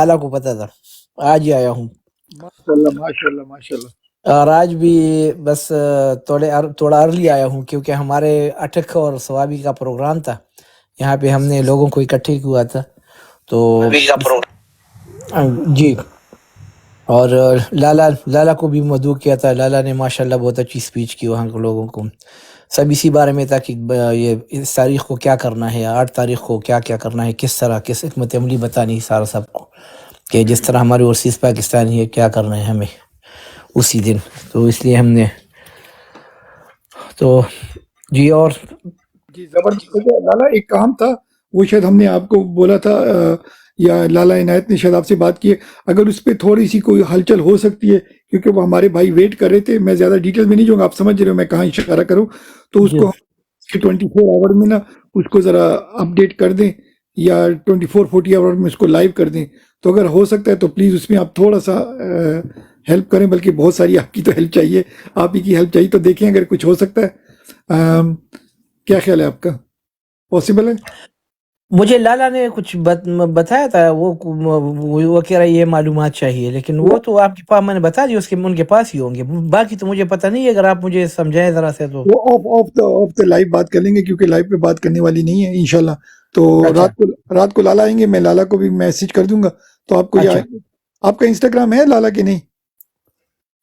اللہ کو پتہ تھا، آج ہی آیا ہوں، ماشاء اللہ ماشاء اللہ ماشاء اللہ. اور آج بھی بس تھوڑا ارلی آیا ہوں کیونکہ ہمارے اٹک اور ثوابی کا پروگرام تھا. یہاں پہ ہم نے لوگوں کو اکٹھے کیا تھا تو جی، اور لالا کو بھی مدعو کیا تھا. لالا نے ماشاءاللہ بہت اچھی اسپیچ کی وہاں کے لوگوں کو. سب اسی بارے میں تھا کہ یہ اس تاریخ کو کیا کرنا ہے، 8 تاریخ کو کیا کیا کرنا ہے، کس طرح کس حکمت عملی بتانی سارا سب کو، کہ جس طرح ہمارے اوورسیز پاکستانی ہے کیا کرنا ہے ہمیں اسی دن. تو اس لیے ہم نے تو جی. اور جی زبردست. لالا ایک کام تھا، وہ شاید ہم نے آپ کو بولا تھا یا لالا عنایت نے شاید آپ سے بات کی ہے، اگر اس پہ تھوڑی سی کوئی ہلچل ہو سکتی ہے کیونکہ وہ ہمارے بھائی ویٹ کر رہے تھے. میں زیادہ ڈیٹیل میں نہیں جاؤں گا، آپ سمجھ رہے ہو میں کہاں اشارہ کروں. تو اس جی کو 24 آور میں نا اس کو ذرا اپڈیٹ کر دیں، یا 24-40 آور میں اس کو لائیو کر دیں. تو اگر ہو سکتا ہے تو پلیز اس میں آپ تھوڑا سا ہیلپ کریں، بلکہ بہت ساری آپ کی تو ہیلپ چاہیے، آپ ہی کی ہیلپ چاہیے. تو دیکھیں اگر کچھ ہو سکتا ہے. کیا خیال ہے آپ کا، پاسبل ہے؟ مجھے لالا نے کچھ بتایا تھا، وہ کہہ رہا ہے یہ معلومات چاہیے، لیکن وہ تو آپ کے پاس میں نے بتا دی ان کے پاس ہی ہوں گے. باقی تو مجھے پتہ نہیں ہے، اگر آپ مجھے سمجھائیں ذرا سے تو. وہ آف دا لائیو بات کر لیں گے کیونکہ لائیو پہ بات کرنے والی نہیں ہے انشاءاللہ. تو اچھا رات کو لالا آئیں گے، میں لالا کو بھی میسج کر دوں گا. تو آپ کو اچھا، آپ کا انسٹاگرام ہے لالا کے نہیں؟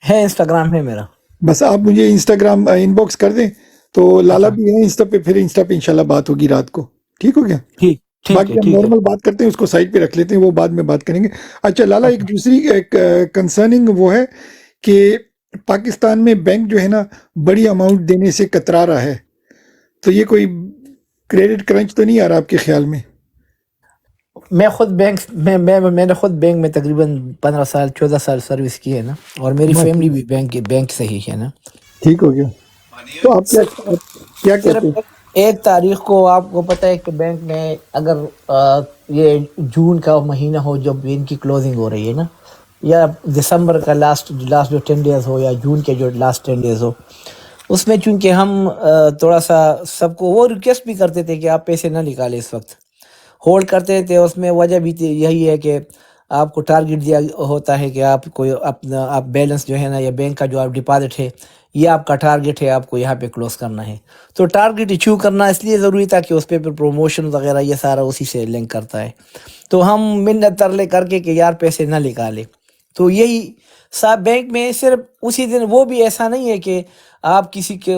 ہے انسٹاگرام ہے میرا. بس آپ مجھے انسٹاگرام ان باکس کر دیں تو لالا اچھا بھی ہے انسٹا پہ، پھر انسٹا پہ انشاءاللہ بات ہوگی رات کو. ٹھیک ہو گیا؟ ٹھیک ٹھیک ہے باقی ہم ٹھیک ہے. نارمل بات کرتے ہیں، اس کو سائڈ پہ رکھ لیتے ہیں، وہ بعد میں بات کریں گے. اچھا لالا، ایک اچھا دوسری کنسرننگ وہ ہے کہ پاکستان میں بینک جو ہے نا بڑی اماؤنٹ دینے سے کترا رہا ہے. تو یہ کوئی کریڈٹ کرنچ تو نہیں آ رہا آپ کے خیال میں؟ میں خود میں نے خود بینک میں تقریباً 15 سال 14 سال سروس کی ہے نا، اور میری فیملی بھی بینک سے ہی ہے نا. ٹھیک ہو گیا. تو آپ کیا صرف کہتے ہیں؟ 1 تاریخ کو آپ کو پتہ ہے کہ بینک میں اگر یہ جون کا مہینہ ہو جب ان کی کلوزنگ ہو رہی ہے نا، یا دسمبر کا لاسٹ جو 10 ڈیز ہو، یا جون کے جو لاسٹ 10 ڈیز ہو، اس میں چونکہ ہم تھوڑا سا سب کو وہ ریکویسٹ بھی کرتے تھے کہ آپ پیسے نہ نکالیں، اس وقت ہولڈ کرتے تھے. اس میں وجہ بھی یہی ہے کہ آپ کو ٹارگٹ دیا ہوتا ہے کہ آپ کوئی اپنا آپ بیلنس جو ہے نا، یا بینک کا جو آپ ڈپازٹ ہے، یہ آپ کا ٹارگٹ ہے، آپ کو یہاں پہ کلوز کرنا ہے. تو ٹارگٹ ایچیو کرنا اس لیے ضروری تھا کہ اس پہ پھر پروموشن وغیرہ یہ سارا اسی سے لنک کرتا ہے. تو ہم منت ترلے کر کے کہ یار پیسے نہ نکالے. تو یہی صاحب بینک میں صرف اسی دن، وہ بھی ایسا نہیں ہے کہ آپ کسی کے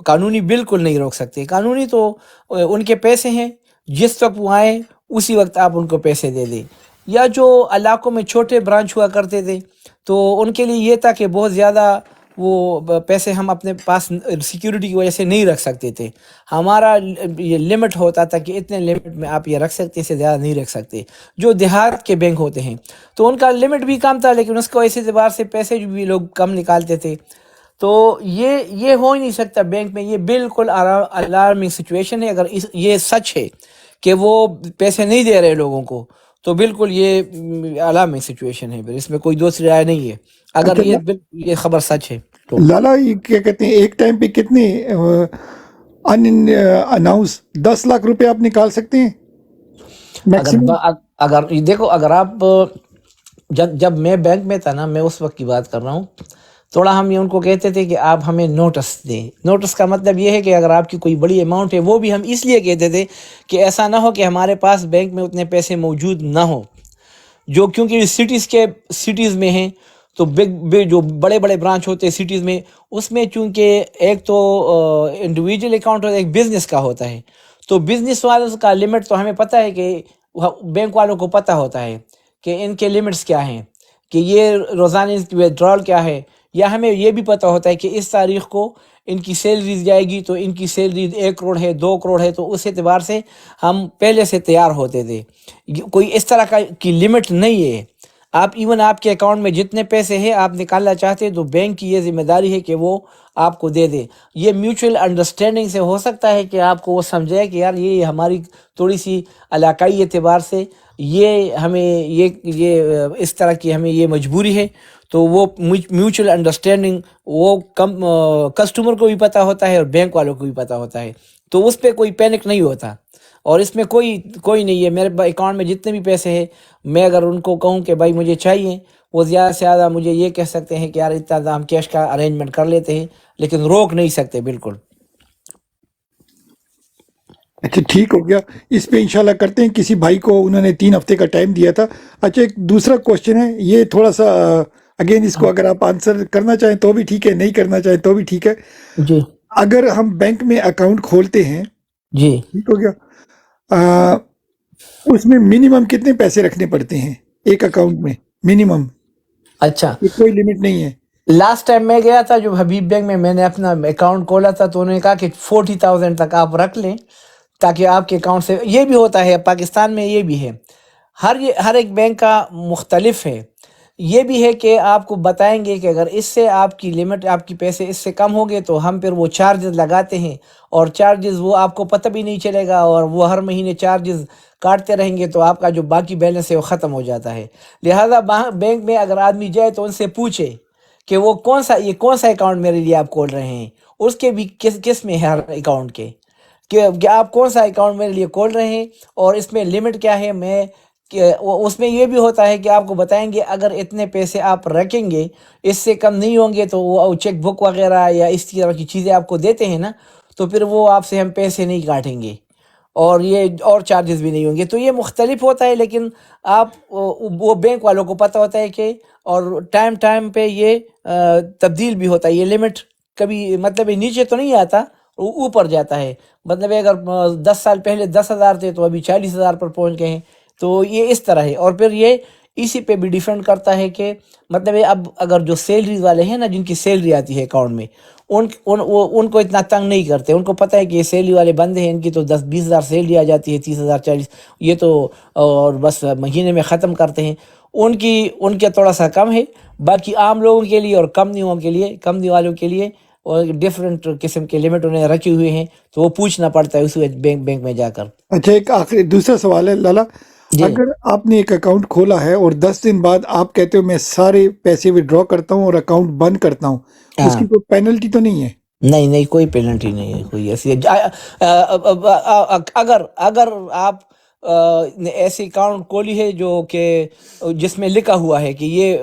قانونی بالکل نہیں روک سکتے. قانونی تو ان کے پیسے ہیں، جس وقت وہ آئیں اسی وقت آپ ان کو پیسے دے دیں. یا جو علاقوں میں چھوٹے برانچ ہوا کرتے تھے تو ان کے لیے یہ تھا کہ بہت زیادہ وہ پیسے ہم اپنے پاس سیکیورٹی کی وجہ سے نہیں رکھ سکتے تھے. ہمارا یہ لمٹ ہوتا تھا کہ اتنے لمٹ میں آپ یہ رکھ سکتے، اس سے زیادہ نہیں رکھ سکتے. جو دیہات کے بینک ہوتے ہیں تو ان کا لمٹ بھی کم تھا، لیکن اس کو اس اعتبار سے پیسے بھی لوگ کم نکالتے تھے. تو یہ ہو ہی نہیں سکتا بینک میں. یہ بالکل الارمنگ سچویشن ہے. اگر یہ سچ ہے کہ وہ پیسے نہیں دے رہے لوگوں کو، تو بالکل یہ الارمنگ سچویشن ہے. پھر اس میں کوئی دوسری رائے نہیں ہے اگر اچھا یہ خبر سچ ہے تو. لالا، یہ کیا کہتے ہیں، ایک ٹائم پہ کتنے ان اناؤنس 10 لاکھ روپے آپ نکال سکتے ہیں میکسیمم؟ اگر دیکھو، اگر آپ جب میں بینک میں تھا نا، میں اس وقت کی بات کر رہا ہوں، تھوڑا ہم یہ ان کو کہتے تھے کہ آپ ہمیں نوٹس دیں. نوٹس کا مطلب یہ ہے کہ اگر آپ کی کوئی بڑی اماؤنٹ ہے، وہ بھی ہم اس لیے کہتے تھے کہ ایسا نہ ہو کہ ہمارے پاس بینک میں اتنے پیسے موجود نہ ہوں. جو کیونکہ سٹیز میں ہیں تو جو بڑے بڑے برانچ ہوتے ہیں سٹیز میں، اس میں چونکہ ایک تو انڈیویجول اکاؤنٹ اور ایک بزنس کا ہوتا ہے. تو بزنس والوں کا لمٹ تو ہمیں پتہ ہے کہ بینک والوں کو پتہ ہوتا ہے کہ ان کے لمٹس کیا ہیں، کہ یہ روزانہ ودرال کیا ہے. یا ہمیں یہ بھی پتہ ہوتا ہے کہ اس تاریخ کو ان کی سیلریز جائے گی، تو ان کی سیلری 1 کروڑ ہے، 2 کروڑ ہے. تو اس اعتبار سے ہم پہلے سے تیار ہوتے تھے. کوئی اس طرح کی لمٹ نہیں ہے. آپ ایون آپ کے اکاؤنٹ میں جتنے پیسے ہیں آپ نکالنا چاہتے ہیں تو بینک کی یہ ذمہ داری ہے کہ وہ آپ کو دے دے. یہ میوچل انڈرسٹینڈنگ سے ہو سکتا ہے کہ آپ کو وہ سمجھے کہ یار یہ ہماری تھوڑی سی علاقائی اعتبار سے یہ ہمیں یہ اس طرح کی ہمیں یہ مجبوری ہے. تو وہ میوچل انڈرسٹینڈنگ وہ کسٹمر کو بھی پتہ ہوتا ہے اور بینک والوں کو بھی پتہ ہوتا ہے. تو اس پہ کوئی پینک نہیں ہوتا. اور اس میں کوئی نہیں ہے. میرے اکاؤنٹ میں جتنے بھی پیسے ہیں، میں اگر ان کو کہوں کہ بھائی مجھے چاہیے، وہ زیادہ سے زیادہ مجھے یہ کہہ سکتے ہیں کہ یار اتنا ہم کیش کا ارینجمنٹ کر لیتے ہیں، لیکن روک نہیں سکتے بالکل. اچھا ٹھیک ہو گیا. اس پہ انشاءاللہ کرتے ہیں. کسی بھائی کو انہوں نے 3 ہفتے کا ٹائم دیا تھا. اچھا ایک دوسرا کوشچن ہے، یہ تھوڑا سا اگین اس کو اگر آپ آنسر کرنا چاہیں تو بھی ٹھیک ہے، نہیں کرنا چاہیں تو بھی ٹھیک ہے. جی اگر ہم بینک میں اکاؤنٹ کھولتے ہیں، جی. ٹھیک ہو گیا، اس میں منیمم کتنے پیسے رکھنے پڑتے ہیں ایک اکاؤنٹ میں؟ منیمم اچھا، کوئی لمٹ نہیں ہے؟ لاسٹ ٹائم میں گیا تھا جو حبیب بینک میں نے اپنا اکاؤنٹ کھولا تھا، تو انہوں نے کہا کہ 40,000 تک آپ رکھ لیں تاکہ آپ کے اکاؤنٹ سے. یہ بھی ہوتا ہے پاکستان میں، یہ بھی ہے، ہر ایک بینک کا مختلف ہے. یہ بھی ہے کہ آپ کو بتائیں گے کہ اگر اس سے آپ کی لمٹ، آپ کی پیسے اس سے کم ہو گئے تو ہم پھر وہ چارجز لگاتے ہیں، اور چارجز وہ آپ کو پتہ بھی نہیں چلے گا، اور وہ ہر مہینے چارجز کاٹتے رہیں گے، تو آپ کا جو باقی بیلنس ہے وہ ختم ہو جاتا ہے. لہٰذا بینک میں اگر آدمی جائے تو ان سے پوچھے کہ وہ کون سا اکاؤنٹ میرے لیے آپ کھول رہے ہیں، اس کے بھی کس میں ہے ہر اکاؤنٹ کے، کہ آپ کون سا اکاؤنٹ میرے لیے کھول رہے ہیں اور اس میں لمٹ کیا ہے. اس میں یہ بھی ہوتا ہے کہ آپ کو بتائیں گے اگر اتنے پیسے آپ رکھیں گے، اس سے کم نہیں ہوں گے، تو وہ چیک بک وغیرہ یا اس طرح کی چیزیں آپ کو دیتے ہیں نا، تو پھر وہ آپ سے ہم پیسے نہیں کاٹیں گے، اور یہ اور چارجز بھی نہیں ہوں گے. تو یہ مختلف ہوتا ہے، لیکن آپ وہ بینک والوں کو پتہ ہوتا ہے کہ، اور ٹائم پہ یہ تبدیل بھی ہوتا ہے. یہ لمٹ کبھی مطلب یہ نیچے تو نہیں آتا، اوپر جاتا ہے. مطلب اگر 10 سال پہلے 10,000 تھے تو ابھی 40,000 پر پہنچ گئے ہیں. تو یہ اس طرح ہے. اور پھر یہ اسی پہ بھی ڈیپینڈ کرتا ہے کہ مطلب اب اگر جو سیلریز والے ہیں نا، جن کی سیلری آتی ہے اکاؤنٹ میں، ان کو اتنا تنگ نہیں کرتے. ان کو پتہ ہے کہ یہ سیلری والے بندے ہیں، ان کی تو 10-20,000 سیلری آ جاتی ہے، 30,000 40، یہ تو اور بس مہینے میں ختم کرتے ہیں. ان کے تھوڑا سا کم ہے. باقی عام لوگوں کے لیے اور کمپنیوں کے لیے، کمپنی والوں کے لیے اور ڈفرینٹ قسم کے لمٹ انہیں رکھے ہوئے ہیں، تو وہ پوچھنا پڑتا ہے اسی بینک میں جا کر. اچھا ایک آخری دوسرا سوال ہے لالا. جی اگر آپ نے ایک اکاؤنٹ کھولا ہے اور 10 دن بعد آپ کہتے ہو میں سارے پیسے ودرا کرتا ہوں اور اکاؤنٹ بند کرتا ہوں، اس ہاں. کی کوئی پینلٹی تو نہیں ہے؟ نہیں، کوئی پینلٹی نہیں ہے، کوئی ایسی. اگر آپ نے ایسی اکاؤنٹ کھولی ہے جو کہ جس میں لکھا ہوا ہے کہ یہ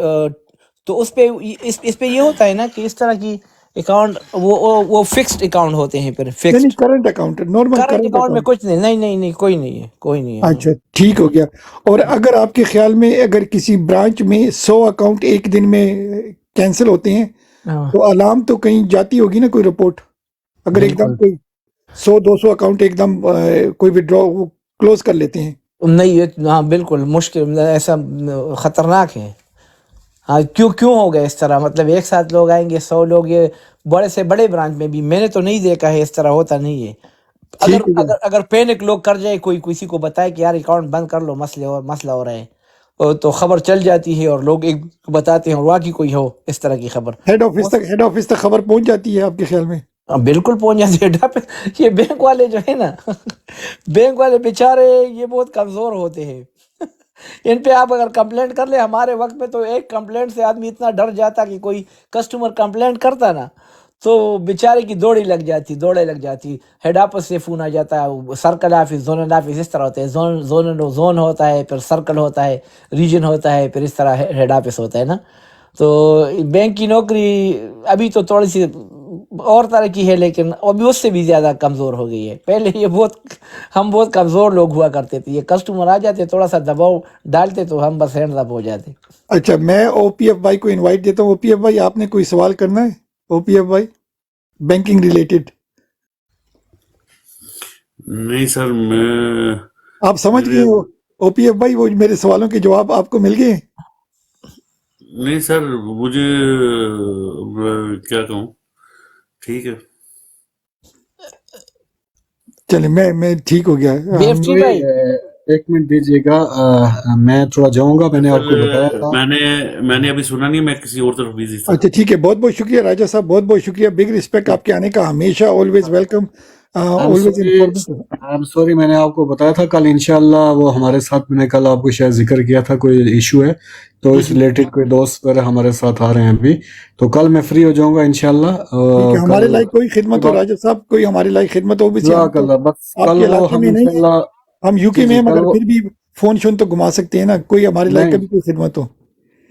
تو اس پہ یہ ہوتا ہے نا کہ اس طرح کی اکاؤنٹ وہ فکسڈ اکاؤنٹ ہوتے ہیں. پھر نہیں fixed current account, normal current current account میں اکاؤنٹ. کچھ نہیں، کوئی نہیں ہے. اچھا ٹھیک ہو گیا. اور اگر آپ کے خیال میں اگر کسی برانچ میں 100 اکاؤنٹ ایک دن میں کینسل ہوتے ہیں ہاں تو علام تو کہیں جاتی ہوگی نا کوئی رپورٹ؟ اگر ایک دم بالکل. کوئی 100-200 اکاؤنٹ ایک دم کوئی ودرا کلوز کر لیتے ہیں. نہیں ہاں بالکل مشکل، ایسا خطرناک ہے. ہاں کیوں ہو گیا اس طرح؟ مطلب ایک ساتھ لوگ آئیں گے، 100 لوگ، یہ بڑے سے بڑے برانچ میں بھی میں نے تو نہیں دیکھا ہے، اس طرح ہوتا نہیں ہے. اگر ٹھیک ہو گیا. اگر اگر پینک لوگ کر جائے، کوئی کسی کو بتائے کہ یار اکاؤنٹ بند کر لو، مسئلہ ہو رہا ہے، تو خبر چل جاتی ہے اور لوگ ایک بتاتے ہیں، اور واقعی کوئی ہو اس طرح کی خبر. ہیڈ آفس تک خبر پہنچ جاتی ہے آپ کے خیال میں؟ بالکل پہنچ جاتی ہے. یہ بینک والے جو ہے نا، بینک والے بیچارے یہ بہت کمزور ہوتے ہیں. ان پہ آپ اگر کمپلینٹ کر لیں، ہمارے وقت میں تو ایک کمپلینٹ سے آدمی اتنا ڈر جاتا کہ کوئی کسٹمر کمپلینٹ کرتا نا تو بیچارے کی دوڑے لگ جاتی. ہیڈ آفس سے فون آ جاتا ہے، سرکل آفس، زونل آفس، اس طرح ہوتے ہیں. زون ہوتا ہے، پھر سرکل ہوتا ہے، ریجن ہوتا ہے، پھر اس طرح ہیڈ آفس ہوتا ہے نا. تو بینک کی نوکری ابھی تو تھوڑی سی اور طرح کی ہے، لیکن ابھی اس سے بھی زیادہ کمزور ہو گئی ہے. پہلے ہم بہت کمزور لوگ ہوا کرتے تھے. یہ کسٹمر آ جاتے، تھوڑا سا دباؤ ڈالتے تو ہم بس ہینڈ اپ ہو جاتے. اچھا میں او پی ایف بھائی کو انوائٹ دیتا ہوں. او پی ایف بھائی آپ نے کوئی سوال کرنا ہے؟ او پی ایف بھائی بینکنگ ریلیٹڈ. نہیں سر، میں آپ سمجھ گئے ہو او پی ایف بھائی؟ وہ میرے سوالوں کے جواب آپ کو مل گئے ہیں؟ نہیں سر، مجھے کیا کہوں، ٹھیک ہے. چلے میں ٹھیک ہو گیا. بیفٹی بھائی ایک منٹ دیجیے گا، میں تھوڑا جاؤں گا. میں نے آپ کو بتایا تھا. میں نے ابھی سنا نہیں، میں کسی اور طرف بزی تھا. اچھا ٹھیک ہے، بہت بہت شکریہ راجہ صاحب، بہت بہت شکریہ. بگ رسپیکٹ آپ کے آنے کا، ہمیشہ always welcome. always informative. I'm sorry, میں نے آپ کو بتایا تھا کل انشاءاللہ وہ ہمارے ساتھ، میں نے کل آپ کو شاید ذکر کیا تھا کوئی ایشو ہے تو اس ریلیٹڈ کوئی دوست وغیرہ ہمارے ساتھ آ رہے ہیں ابھی، تو کل میں فری ہو جاؤں گا انشاءاللہ. ٹھیک ہے، ہمارے لائق کوئی خدمت ہو راجہ صاحب، کوئی ہمارے لائق خدمت ہو بھی جزاک اللہ. بس آپ کل کے وہ علاقے ہم میں نہیں ہے، انشاءاللہ ہم یو کے جی میں جی ہیں، کل مگر وہ پھر بھی فون شون تو گھما سکتے ہیں نا، کوئی ہمارے لائق نہیں، کا بھی کوئی خدمت ہو.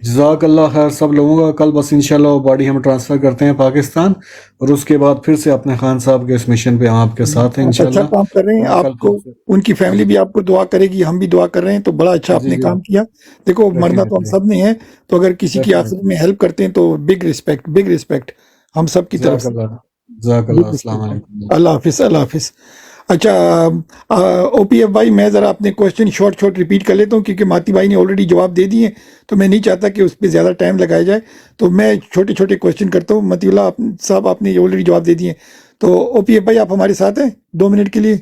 جزاک اللہ خیر سب لوگوں کا. کل بس انشاءاللہ وہ باڈی ہم ٹرانسفر کرتے ہیں پاکستان، اور اس کے بعد پھر سے اپنے خان صاحب کے اس مشن پہ ہم آپ کے ساتھ ہیں آپ اچھا انشاءاللہ. کام کر رہے ہیں، ہم آپ کل کو پھر سے ان کی فیملی بھی آپ کو دعا کرے گی، ہم بھی دعا کر رہے ہیں، تو بڑا اچھا آپ جی نے جی کام کیا. دیکھو مرنا تو ہم ڈیفینیٹلی سب نے ہے، تو اگر کسی کی آخرت ڈیفینیٹلی. میں ہیلپ کرتے ہیں تو بگ ریسپیکٹ، بگ ریسپیکٹ ہم سب کی طرف جزاک سے، اللہ. جزاک اللہ. بگ السلام ریسپیکٹ. علیکم. اللہ حافظ، اللہ حافظ. اچھا او پی ایف بھائی، میں ذرا اپنے کوشچن شارٹ ریپیٹ کر لیتا ہوں، کیونکہ ماتی بھائی نے آلریڈی جواب دے دیے، تو میں نہیں چاہتا کہ اس پہ زیادہ ٹائم لگایا جائے، تو میں چھوٹے چھوٹے کوشچن کرتا ہوں. متی اللہ صاحب آپ نے آلریڈی جواب دے دیے، تو او پی ایف بھائی آپ ہمارے ساتھ ہیں 2 منٹ کے لیے؟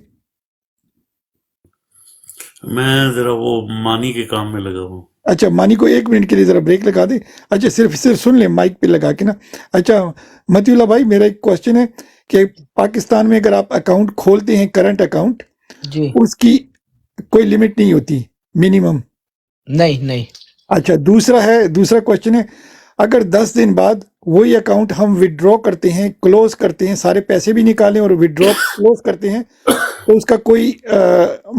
میں ذرا وہ مانی کے کام میں لگا ہوں. اچھا، مانی کو 1 منٹ کے لیے ذرا بریک لگا دیں. اچھا صرف سن لیں مائک پہ لگا کے نا. اچھا متی اللہ بھائی، میرا ایک کوشچن ہے کہ پاکستان میں اگر آپ اکاؤنٹ کھولتے ہیں، کرنٹ اکاؤنٹ، جی اس کی کوئی لمٹ نہیں ہوتی منیمم؟ نہیں. اچھا دوسرا کوشچن ہے، اگر 10 دن بعد وہی اکاؤنٹ ہم وڈرا کرتے ہیں، کلوز کرتے ہیں، سارے پیسے بھی نکالیں اور وڈرا کلوز کرتے ہیں، تو اس کا کوئی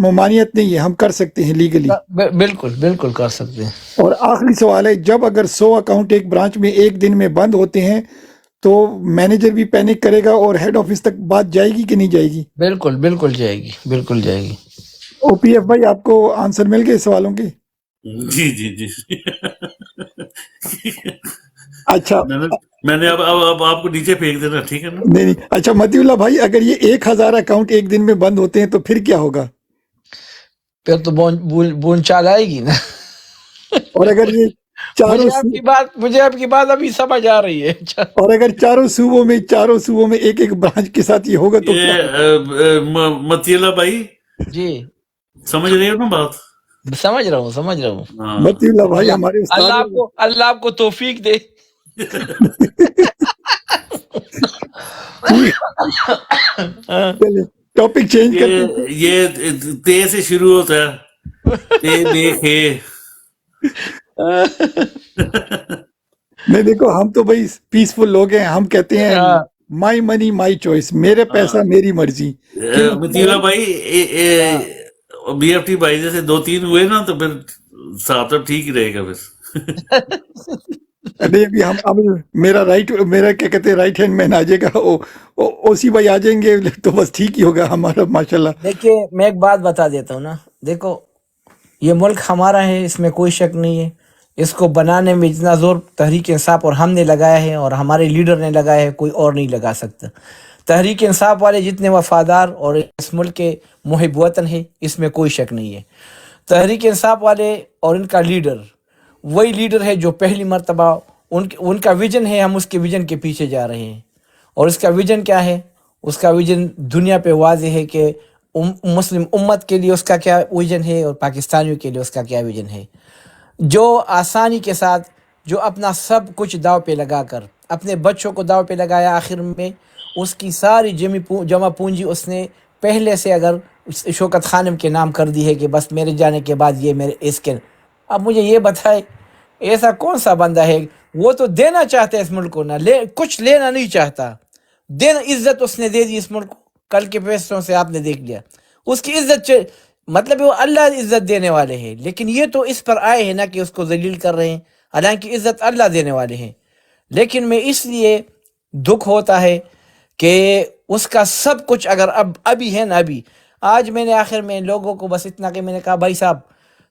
ممانعت نہیں ہے، ہم کر سکتے ہیں لیگلی؟ بالکل کر سکتے ہیں. اور آخری سوال ہے، جب اگر 100 اکاؤنٹ ایک برانچ میں ایک دن میں بند ہوتے ہیں تو مینیجر بھی پینک کرے گا اور ہیڈ آفس تک بات جائے گی کہ نہیں جائے گی؟ بالکل جائے گی، بالکل جائے گی. او پی ایف بھائی آپ کو آنسر مل گئے سوالوں کے؟ جی اچھا میں نے اب آپ کو نیچے پھینک دینا، ٹھیک ہے نا؟ نہیں. اچھا متی اللہ بھائی، اگر یہ 1000 اکاؤنٹ ایک دن میں بند ہوتے ہیں تو پھر کیا ہوگا؟ پھر تو بون چال آئے گی نا. اور اگر یہ چاروں مجھے آپ کی بات ابھی سمجھ آ رہی ہے. اور اگر چاروں صوبوں میں ایک برانچ کے ساتھ یہ ہوگا تو کیا ہوگا؟ متی اللہ بھائی جی سمجھ رہے ہو نا بات؟ سمجھ رہا ہوں. ہاں متی اللہ بھائی ہمارے استاد اللہ آپ کو توفیق دے. ٹاپک چینج کرتے ہیں. یہ تے سے شروع ہوتا ہے، تے دیکھے. نہیں دیکھو، ہم تو بھائی پیسفل لوگ ہیں، ہم کہتے ہیں مائی منی مائی چوائس، میرے پیسہ میری مرضی. متی اللہ بھائی بی ایف ٹی بھائی جیسے 2-3 ہوئے نا تو پھر ساتھ اب ٹھیک ہی رہے گا پھر. نہیں ابھی میرا کیا کہتے ہیں رائٹ ہینڈ مین آ جائے گا، او سی بھائی آ جائیں گے تو بس ٹھیک ہی ہوگا ہمارا ماشاءاللہ. دیکھیے میں ایک بات بتا دیتا ہوں نا، دیکھو یہ ملک ہمارا ہے، اس میں کوئی شک نہیں ہے. اس کو بنانے میں جتنا زور تحریک انصاف اور ہم نے لگایا ہے اور ہمارے لیڈر نے لگایا ہے، کوئی اور نہیں لگا سکتا. تحریک انصاف والے جتنے وفادار اور اس ملک کے محب وطن ہیں، اس میں کوئی شک نہیں ہے. تحریک انصاف والے اور ان کا لیڈر وہی لیڈر ہے جو پہلی مرتبہ ان کا ویژن ہے، ہم اس کے ویژن کے پیچھے جا رہے ہیں. اور اس کا ویژن کیا ہے؟ اس کا ویژن دنیا پہ واضح ہے کہ مسلم امت کے لیے اس کا کیا ویژن ہے اور پاکستانیوں کے لیے اس کا کیا ویژن ہے. جو آسانی کے ساتھ جو اپنا سب کچھ داؤ پہ لگا کر اپنے بچوں کو داؤ پہ لگایا، آخر میں اس کی ساری جمع پونجی اس نے پہلے سے اگر شوکت خانم کے نام کر دی ہے کہ بس میرے جانے کے بعد یہ میرے اس کے. اب مجھے یہ بتائے ایسا کون سا بندہ ہے؟ وہ تو دینا چاہتا ہے اس ملک کو، نہ کچھ لینا نہیں چاہتا. دینا عزت اس نے دے دی اس ملک کو. کل کے فیصلوں سے آپ نے دیکھ لیا اس کی عزت، مطلب وہ اللہ عزت دینے والے ہیں، لیکن یہ تو اس پر آئے ہیں نا کہ اس کو ذلیل کر رہے ہیں، حالانکہ عزت اللہ دینے والے ہیں. لیکن میں اس لیے دکھ ہوتا ہے کہ اس کا سب کچھ اگر ابھی ہے نا، ابھی آج میں نے آخر میں لوگوں کو بس اتنا کہ میں نے کہا بھائی صاحب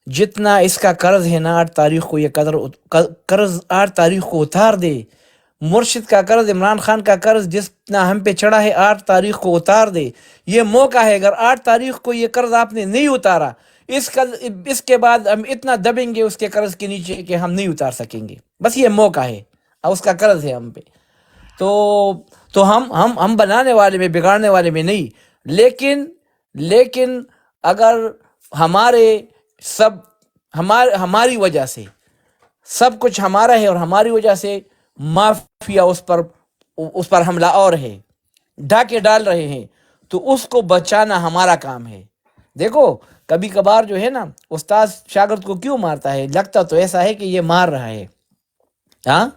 جتنا اس کا قرض ہے نا 8 تاریخ کو، یہ قرض 8 تاریخ کو اتار دے. مرشد کا قرض، عمران خان کا قرض جتنا ہم پہ چڑھا ہے 8 تاریخ کو اتار دے. یہ موقع ہے، اگر 8 تاریخ کو یہ قرض آپ نے نہیں اتارا، اس کے بعد ہم اتنا دبیں گے اس کے قرض کے نیچے کہ ہم نہیں اتار سکیں گے. بس یہ موقع ہے، اس کا قرض ہے ہم پہ. تو ہم بنانے والے میں، بگاڑنے والے میں نہیں. لیکن اگر ہماری وجہ سے سب کچھ ہمارا ہے اور ہماری وجہ سے مافیا اس پر حملہ اور ہے، ڈھاکے ڈال رہے ہیں، تو اس کو بچانا ہمارا کام ہے. دیکھو کبھی کبھار جو ہے نا استاد شاگرد کو کیوں مارتا ہے؟ لگتا تو ایسا ہے کہ یہ مار رہا ہے. ہاں،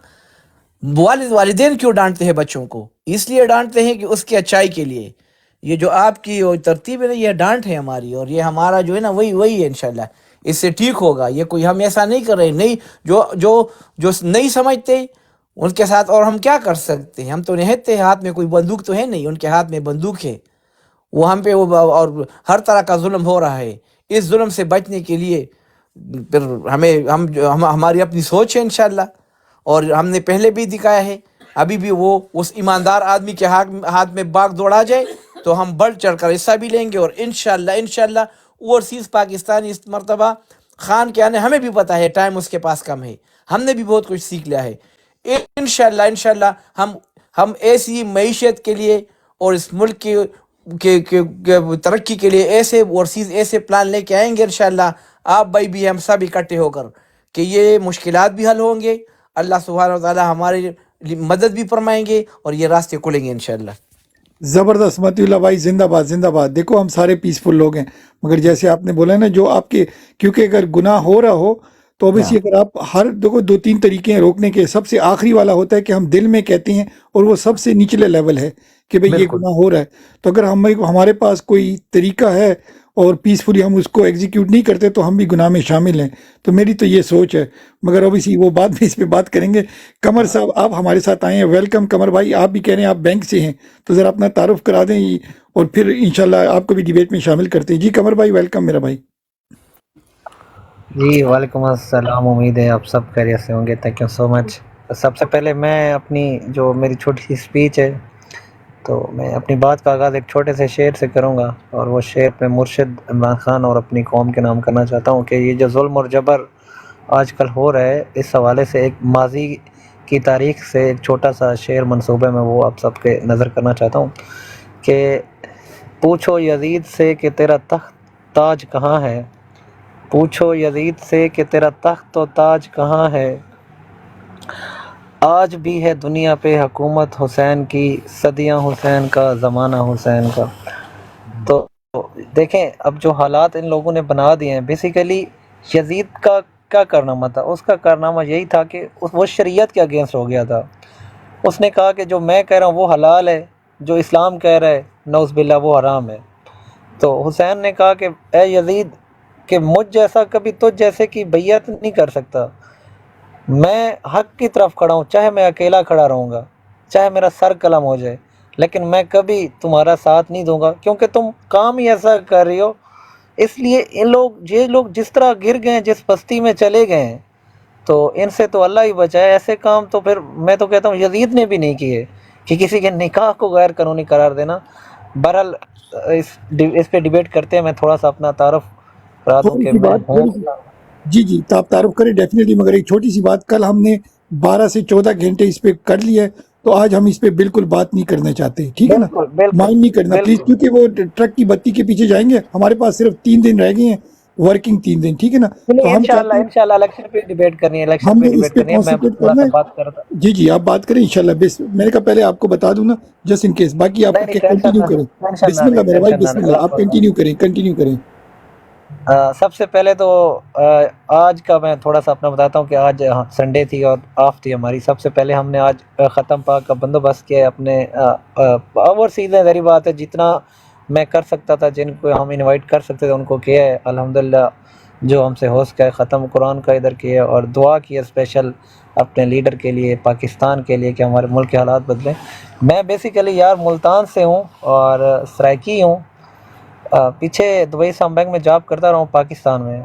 والدین کیوں ڈانٹتے ہیں بچوں کو؟ اس لیے ڈانٹتے ہیں کہ اس کی اچھائی کے لیے. یہ جو آپ کی ترتیب ہے نا، یہ ڈانٹ ہے ہماری، اور یہ ہمارا جو ہے نا وہی ہے انشاءاللہ. اس سے ٹھیک ہوگا. یہ کوئی ہم ایسا نہیں کر رہے، نہیں جو نہیں سمجھتے ان کے ساتھ اور ہم کیا کر سکتے ہیں؟ ہم تو نہتے ہاتھ میں کوئی بندوق تو ہے نہیں، ان کے ہاتھ میں بندوق ہے. وہ ہم پہ اور ہر طرح کا ظلم ہو رہا ہے. اس ظلم سے بچنے کے لیے پھر ہماری اپنی سوچ ہے انشاءاللہ، اور ہم نے پہلے بھی دکھایا ہے. ابھی بھی وہ اس ایماندار آدمی کے ہاتھ میں باغ دوڑا جائے تو ہم بڑھ چڑھ کر حصہ بھی لیں گے. اور انشاءاللہ اوورسیز پاکستانی اس مرتبہ خان کے آنے، ہمیں بھی پتہ ہے ٹائم اس کے پاس کم ہے، ہم نے بھی بہت کچھ سیکھ لیا ہے. انشاءاللہ ہم ایسی معیشت کے لیے اور اس ملک کے ترقی کے لیے ایسے اوورسیز ایسے پلان لے کے آئیں گے انشاءاللہ. آپ بھائی بھی، ہم سب اکٹھے ہو کر، کہ یہ مشکلات بھی حل ہوں گے. اللہ سبحانہ و تعالی ہماری مدد بھی فرمائیں گے اور یہ راستے کھلیں گے انشاءاللہ. زبردست متی اللہ بھائی، زندہ باد زندہ باد. دیکھو ہم سارے پیسفل لوگ ہیں، مگر جیسے آپ نے بولا نا، جو آپ کے، کیونکہ اگر گناہ ہو رہا ہو تو ہاں اوبیسلی اگر آپ دیکھو 2-3 طریقے ہیں روکنے کے. سب سے آخری والا ہوتا ہے کہ ہم دل میں کہتے ہیں، اور وہ سب سے نچلے لیول ہے کہ بھئی یہ بالکل گناہ ہو رہا ہے. تو اگر ہمارے پاس کوئی طریقہ ہے اور پیسفلی ہم اس کو ایگزیکیوٹ نہیں کرتے تو ہم بھی گناہ میں شامل ہیں. تو میری تو یہ سوچ ہے، مگر اوبیسلی وہ بعد میں اس پہ بات کریں گے. قمر صاحب آپ ہمارے ساتھ آئے ہیں، ویلکم. قمر بھائی آپ بھی کہہ رہے ہیں آپ بینک سے ہیں، تو ذرا اپنا تعارف کرا دیں اور پھر انشاءاللہ آپ کو بھی ڈیبیٹ میں شامل کرتے ہیں. جی قمر بھائی ویلکم میرا بھائی. جی وعلیکم السلام. امید ہے آپ سب خیریت سے ہوں گے. تھینک یو سو مچ. سب سے پہلے میں اپنی جو میری چھوٹی سی اسپیچ ہے، تو میں اپنی بات کا آغاز ایک چھوٹے سے شعر سے کروں گا، اور وہ شعر میں مرشد عمران خان اور اپنی قوم کے نام کرنا چاہتا ہوں کہ یہ جو ظلم اور جبر آج کل ہو رہا ہے، اس حوالے سے ایک ماضی کی تاریخ سے ایک چھوٹا سا شعر منصوبے میں وہ آپ سب کے نظر کرنا چاہتا ہوں کہ پوچھو یزید سے کہ تیرا تخت تاج کہاں ہے، پوچھو یزید سے کہ تیرا تخت و تاج کہاں ہے، آج بھی ہے دنیا پہ حکومت حسین کی، صدیاں حسین کا زمانہ حسین کا. تو دیکھیں اب جو حالات ان لوگوں نے بنا دیے ہیں، بیسیکلی یزید کا کیا کارنامہ تھا؟ اس کا کارنامہ یہی تھا کہ وہ شریعت کے اگینسٹ ہو گیا تھا. اس نے کہا کہ جو میں کہہ رہا ہوں وہ حلال ہے، جو اسلام کہہ رہا ہے نعوذ باللہ وہ حرام ہے. تو حسین نے کہا کہ اے یزید، کہ مجھ جیسا کبھی تجھ جیسے کی بیعت نہیں کر سکتا. میں حق کی طرف کھڑا ہوں، چاہے میں اکیلا کھڑا رہوں گا، چاہے میرا سر قلم ہو جائے، لیکن میں کبھی تمہارا ساتھ نہیں دوں گا، کیونکہ تم کام ہی ایسا کر رہی ہو. اس لیے یہ لوگ جس طرح گر گئے ہیں، جس بستی میں چلے گئے ہیں، تو ان سے تو اللہ ہی بچائے. ایسے کام تو پھر میں تو کہتا ہوں یزید نے بھی نہیں کیے، کہ کسی کے نکاح کو غیر قانونی قرار دینا. بہرحال اس پہ ڈیبیٹ کرتے ہیں. میں تھوڑا سا اپنا تعارف کرا دوں تھوڑی کہ سی میں بات، ہوں. جی جی تو آپ تعارف کریں ڈیفینیٹلی، مگر ایک چھوٹی سی بات، کل ہم نے 12 سے 14 گھنٹے اس پہ کر لیا ہے، تو آج ہم اس پہ بالکل بات نہیں کرنا چاہتے. ٹھیک ہے نا، بالکل بالکل مائنڈ نہیں کرنا پلیز، بالکل. کیونکہ وہ ٹرک کی بتی کے پیچھے جائیں گے. ہمارے پاس صرف 3 دن رہ گئے ہیں، ورکنگ 3 دن. ٹھیک ہے نا، نہیں تو ہم چاہتے ہیں انشاءاللہ الیکشن پہ ڈیبیٹ کرنی ہے، الیکشن ہم پہ نے اس ڈیبیٹ پہ کرنی ہے. میں کانسنٹریٹ تھوڑا کرنا سا ہے. بات کرتا. جی جی آپ بات کریں انشاءاللہ. میں نے کہا پہلے آپ کو بتا دوں نا، جسٹ ان کیس، باقی آپ نہیں نہیں کنٹینیو کریں. ٹینشن نہ بسم اللہ لیں، میرے بھائی، ٹینشن نہ بسم لیں. اللہ، اللہ آپ تعالیٰ. کنٹینیو کریں. سب سے پہلے تو آج کا میں تھوڑا سا اپنا بتاتا ہوں کہ آج سنڈے تھی اور آف تھی ہماری. سب سے پہلے ہم نے آج ختم پاک کا بندوبست کیا ہے اپنے اوور سیزن. ذری بات ہے، جتنا میں کر سکتا تھا، جن کو ہم انوائٹ کر سکتے تھے ان کو کیا ہے. الحمدللہ جو ہم سے ہو سکا ہے، ختم قرآن کا ادھر کیا ہے، اور دعا کی ہے اسپیشل اپنے لیڈر کے لیے، پاکستان کے لیے، کہ ہمارے ملک کے حالات بدلیں. میں بیسیکلی یار ملتان سے ہوں اور سرائکی ہوں. پیچھے دبئی سام بینک میں جاب کرتا رہا ہوں پاکستان میں.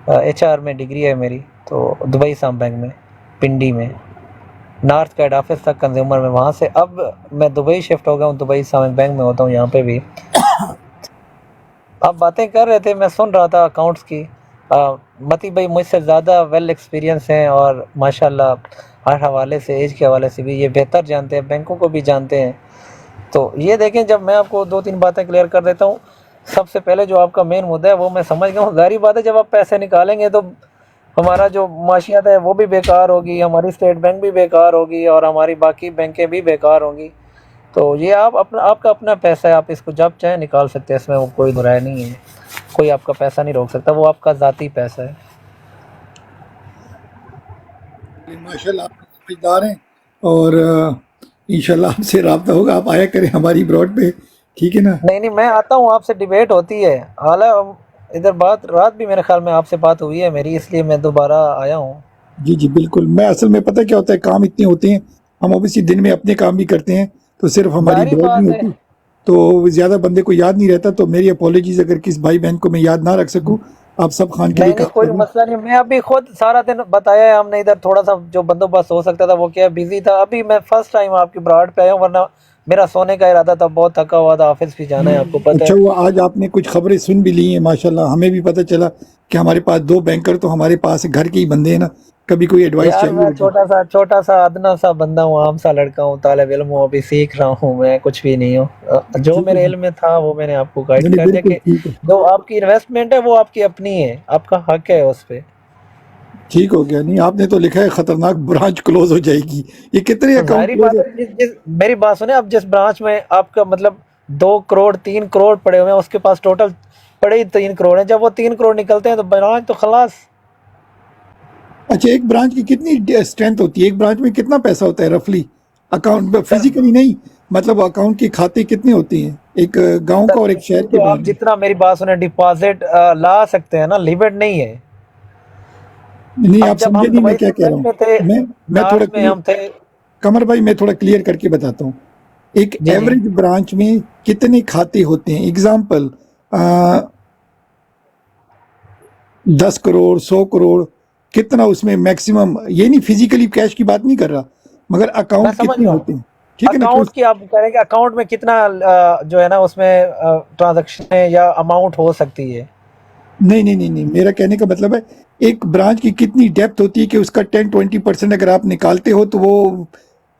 ایچ آر میں ڈگری ہے میری. تو دبئی سام بینک میں، پنڈی میں، نارتھ کا ہیڈ آفس تھا کنزیومر میں. وہاں سے اب میں دبئی شفٹ ہو گیا ہوں، دبئی سام بینک میں ہوتا ہوں یہاں پہ بھی. آپ باتیں کر رہے تھے، میں سن رہا تھا اکاؤنٹس کی. متی بھائی مجھ سے زیادہ ویل ایکسپیرینس ہیں، اور ماشاءاللہ ہر حوالے سے، ایج کے حوالے سے بھی یہ بہتر جانتے ہیں، بینکوں کو بھی جانتے ہیں. تو یہ دیکھیں، جب میں آپ کو 2-3 باتیں کلیئر کر دیتا ہوں. سب سے پہلے جو آپ کا مین مدعا ہے وہ میں سمجھ گیا ہوں. ظاہری بات ہے، جب آپ پیسے نکالیں گے تو ہمارا جو معاشیت ہے وہ بھی بیکار ہوگی، ہماری اسٹیٹ بینک بھی بیکار ہوگی، اور ہماری باقی بینکیں بھی بیکار ہوں گی. تو یہ آپ کا اپنا پیسہ ہے, آپ اس کو جب چاہیں نکال سکتے ہیں, اس میں وہ کوئی دو رائے نہیں ہے, کوئی آپ کا پیسہ نہیں روک سکتا, وہ آپ کا ذاتی پیسہ ہے. ماشاء اللہ آپ سمجھدار ہیں, اور انشاءاللہ آپ سے رابطہ ہوگا, آپ آیا کریں ہماری براڈ پہ, ٹھیک ہے نا؟ نہیں میں آتا ہوں, آپ سے ڈیبیٹ ہوتی ہے, حالانکہ ادھر رات بھی میرے خیال میں آپ سے بات ہوئی ہے میری, اس لیے میں دوبارہ آیا ہوں. جی جی بالکل. میں اصل میں پتہ کیا ہوتا ہے, کام اتنے ہوتے ہیں, ہم اوبیسلی دن میں اپنے کام بھی کرتے ہیں, تو صرف ہماری ظاہری براڈ نہیں بات ہے, ہوتی, تو زیادہ بندے کو یاد نہیں رہتا. تو میری اپولوجیز اگر کس بھائی بہن کو میں یاد نہ رکھ سکوں, آپ سب خان کے لیے نہیں کام کوئی کر رہے مسئلہ نہیں, میں ابھی خود سارا دن بتایا ہے ہم نے, ادھر تھوڑا سا جو بندوبست ہو سکتا تھا وہ کیا بزی تھا. ابھی میں فرسٹ ٹائم آپ کی براڈ پہ آیا ہوں, ورنہ میرا سونے کا ارادہ تھا, بہت تھکا ہوا تھا, آفس بھی جانا ہے, آپ کو پتہ اچھا ہے. ہوا آج آپ نے کچھ خبریں سن بھی لی ہیں, ماشاءاللہ. ہمیں بھی پتہ چلا کہ ہمارے پاس 2 بینکر تو ہمارے پاس گھر کے ہی بندے ہیں نا, کبھی کوئی ایڈوائس یار چاہیے میں ہوگی. چھوٹا سا ادنا سا بندہ ہوں, عام سا لڑکا ہوں, طالب علم ہوں, ابھی سیکھ رہا ہوں, میں کچھ بھی نہیں ہوں. جو ٹھیک ہے میرے جی, علم میں تھا وہ میں نے آپ کو گائیڈ نہیں کر دیا, بالکل کہ ٹھیک ہے, جو آپ کی انویسٹمنٹ ہے وہ آپ کی اپنی ہے, آپ کا حق ہے اس پہ. ٹھیک ہو گیا. نہیں آپ نے تو لکھا ہے خطرناک برانچ کلوز ہو جائے گی, یہ کتنے تو اکاؤنٹ ظاہری کلوز بات ہے؟ ہے, میری بات سنیں, اب جس برانچ میں آپ کا مطلب 2 کروڑ 3 کروڑ پڑے ہوئے ہیں, اس کے پاس ٹوٹل پڑے ہی 3 کروڑ ہیں, جب وہ 3 کروڑ نکلتے ہیں تو برانچ تو خلاص. اچھا ایک برانچ کی کتنی اسٹرینتھ ہوتی ہے, ایک برانچ میں کتنا پیسہ ہوتا ہے رفلی اکاؤنٹ, سر فزیکلی نہیں, مطلب اکاؤنٹ کے کھاتے کتنے ہوتے ہیں ایک گاؤں سر کا اور ایک رفلی شہر کے تو آپ باہر میں؟ جتنا, میری بات سنیں, ڈپازٹ لا سکتے ہیں نا, لیمٹ نہیں ہے. نہیں اب آپ جب سمجھے ہم نہیں میں دبئی کیا کہہ رہا سلطنت ہوں. میں تھے, میں تھوڑا نارتھ میں کلیئر, ہم تھے. قمر بھائی میں تھوڑا کلیئر کر کے بتاتا ہوں. ایک جی جی ایوریج برانچ میں کتنے کھاتے ہوتے ہیں؟ اگزامپل 10 کروڑ 100 کروڑ, کتنا اس میں میکسیمم, یہ نہیں فزیکلی کیش کی بات نہیں کر رہا, مگر میں اکاؤنٹ سمجھ کتنے رہا ہوں, ہوتے ہیں, ٹھیک ہے نا؟ اکاؤنٹ کی آپ کہہ رہے ہیں کہ اکاؤنٹ میں کتنا جو ہے نا اس میں ٹرانزیکشن یا اماؤنٹ ہو سکتی ہے. نہیں, میرا کہنے کا مطلب ہے ایک برانچ کی کتنی ڈیپتھ ہوتی ہے کہ اس کا 10-20% اگر آپ نکالتے ہو تو وہ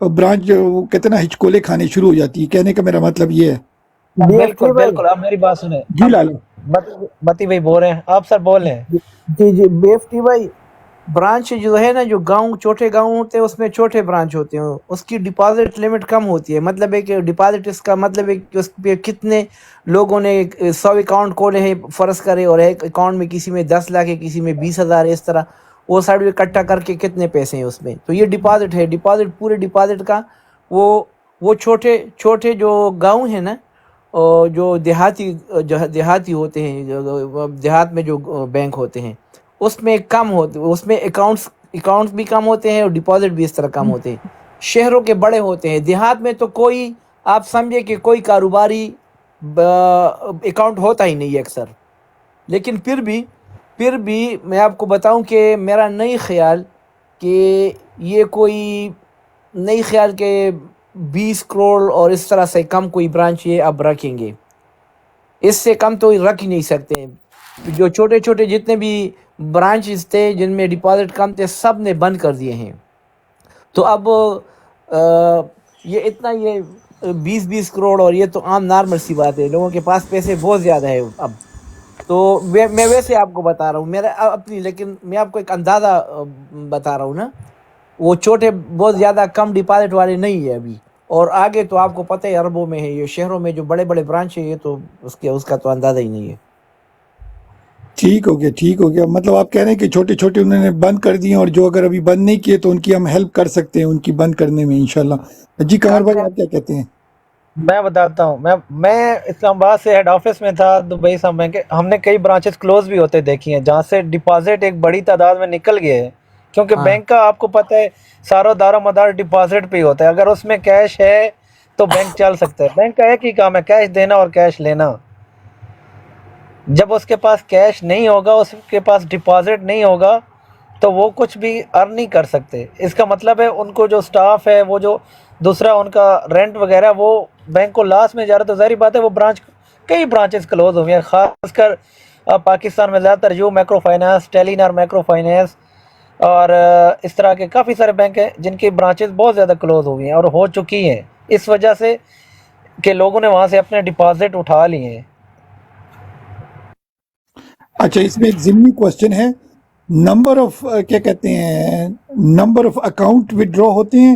برانچ کتنا ہچکولے کھانے شروع ہو جاتی ہے, کہنے کا میرا مطلب یہ ہے. بی ایف بالکل ٹی بھائی, بالکل, اب میری بات سنیں, جی اب لالا. متی بھائی بول رہے ہیں, آپ سر بول رہے ہیں. جی بی ایف ٹی بھائی, برانچ جو ہے نا, جو گاؤں چھوٹے گاؤں ہوتے ہیں اس میں چھوٹے برانچ ہوتے ہیں, اس کی ڈپازٹ لمٹ کم ہوتی ہے. مطلب ہے کہ ڈپازٹ, اس کا مطلب ہے کہ اس پہ کتنے لوگوں نے 100 اکاؤنٹ کھولے ہیں فرض کرے, اور ایک اکاؤنٹ میں کسی میں 10 لاکھ ہے, کسی میں 20,000 ہے, اس طرح وہ سائڈ میں اکٹھا کر کے کتنے پیسے ہیں اس میں. تو یہ ڈپازٹ ہے, ڈپازٹ پورے ڈپازٹ کا وہ چھوٹے جو گاؤں ہیں نا, جو دیہاتی ہوتے ہیں, دیہات میں جو بینک ہوتے ہیں, اس میں کم ہوتے, اس میں اکاؤنٹس بھی کم ہوتے ہیں اور ڈپازٹ بھی اس طرح کم ہوتے ہیں. شہروں کے بڑے ہوتے ہیں, دیہات میں تو کوئی, آپ سمجھے کہ کوئی کاروباری اکاؤنٹ ہوتا ہی نہیں اکثر. لیکن پھر بھی میں آپ کو بتاؤں کہ میرا نہیں خیال کہ یہ کوئی, نہیں خیال کہ 20 کروڑ اور اس طرح سے کم کوئی برانچ یہ اب رکھیں گے, اس سے کم تو رکھ ہی نہیں سکتے. جو چھوٹے چھوٹے جتنے بھی برانچز تھے جن میں ڈپازٹ کم تھے, سب نے بند کر دیے ہیں. تو اب یہ اتنا, یہ 20 کروڑ, اور یہ تو عام نارمل سی بات ہے, لوگوں کے پاس پیسے بہت زیادہ ہے اب. تو میں ویسے آپ کو بتا رہا ہوں, میرا اپنی, لیکن میں آپ کو ایک اندازہ بتا رہا ہوں نا, وہ چھوٹے بہت زیادہ کم ڈپازٹ والے نہیں ہے ابھی. اور آگے تو آپ کو پتہ ہے اربوں میں ہے, یہ شہروں میں جو بڑے بڑے برانچ ہیں, یہ تو اس کا تو اندازہ ہی نہیں ہے. ٹھیک ہو گیا. مطلب آپ کہہ رہے ہیں کہ چھوٹے چھوٹے انہوں نے بند کر دیے, اور جو اگر ابھی بند نہیں کیے تو ان کی ہم ہیلپ کر سکتے ہیں ان کی بند کرنے میں انشاءاللہ. جی قمر بھائی آپ کیا کہتے ہیں؟ میں بتاتا ہوں, میں اسلام آباد سے ہیڈ آفس میں تھا دبئی سب میں, کہ ہم نے کئی برانچز کلوز بھی ہوتے دیکھی ہیں جہاں سے ڈپازٹ ایک بڑی تعداد میں نکل گئے ہیں, کیونکہ ہاں بینک کا آپ کو پتہ ہے سارا دار و مدار ڈپازٹ پہ ہی ہوتا ہے. اگر اس میں کیش ہے تو بینک چل سکتا ہے. بینک کا ایک ہی کام ہے, کیش دینا اور کیش لینا. جب اس کے پاس کیش نہیں ہوگا, اس کے پاس ڈپازٹ نہیں ہوگا, تو وہ کچھ بھی ارن نہیں کر سکتے. اس کا مطلب ہے ان کو جو سٹاف ہے, وہ جو دوسرا ان کا رینٹ وغیرہ, وہ بینک کو لاس میں جا رہا ہے. تو ظاہری بات ہے وہ کئی برانچز کلوز ہوئے ہیں, خاص کر پاکستان میں زیادہ تر جو مائکرو فائنانس, ٹیلی نار مائکرو فائنانس, اور اس طرح کے کافی سارے بینک ہیں جن کی برانچز بہت زیادہ کلوز ہوئی ہیں اور ہو چکی ہیں, اس وجہ سے کہ لوگوں نے وہاں سے اپنے ڈپازٹ اٹھا لیے ہیں. اچھا اس میں ایک ضمنی کوشچن ہے, نمبر آف کیا کہتے ہیں, نمبر آف اکاؤنٹ ودرا ہوتے ہیں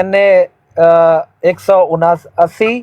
NA 179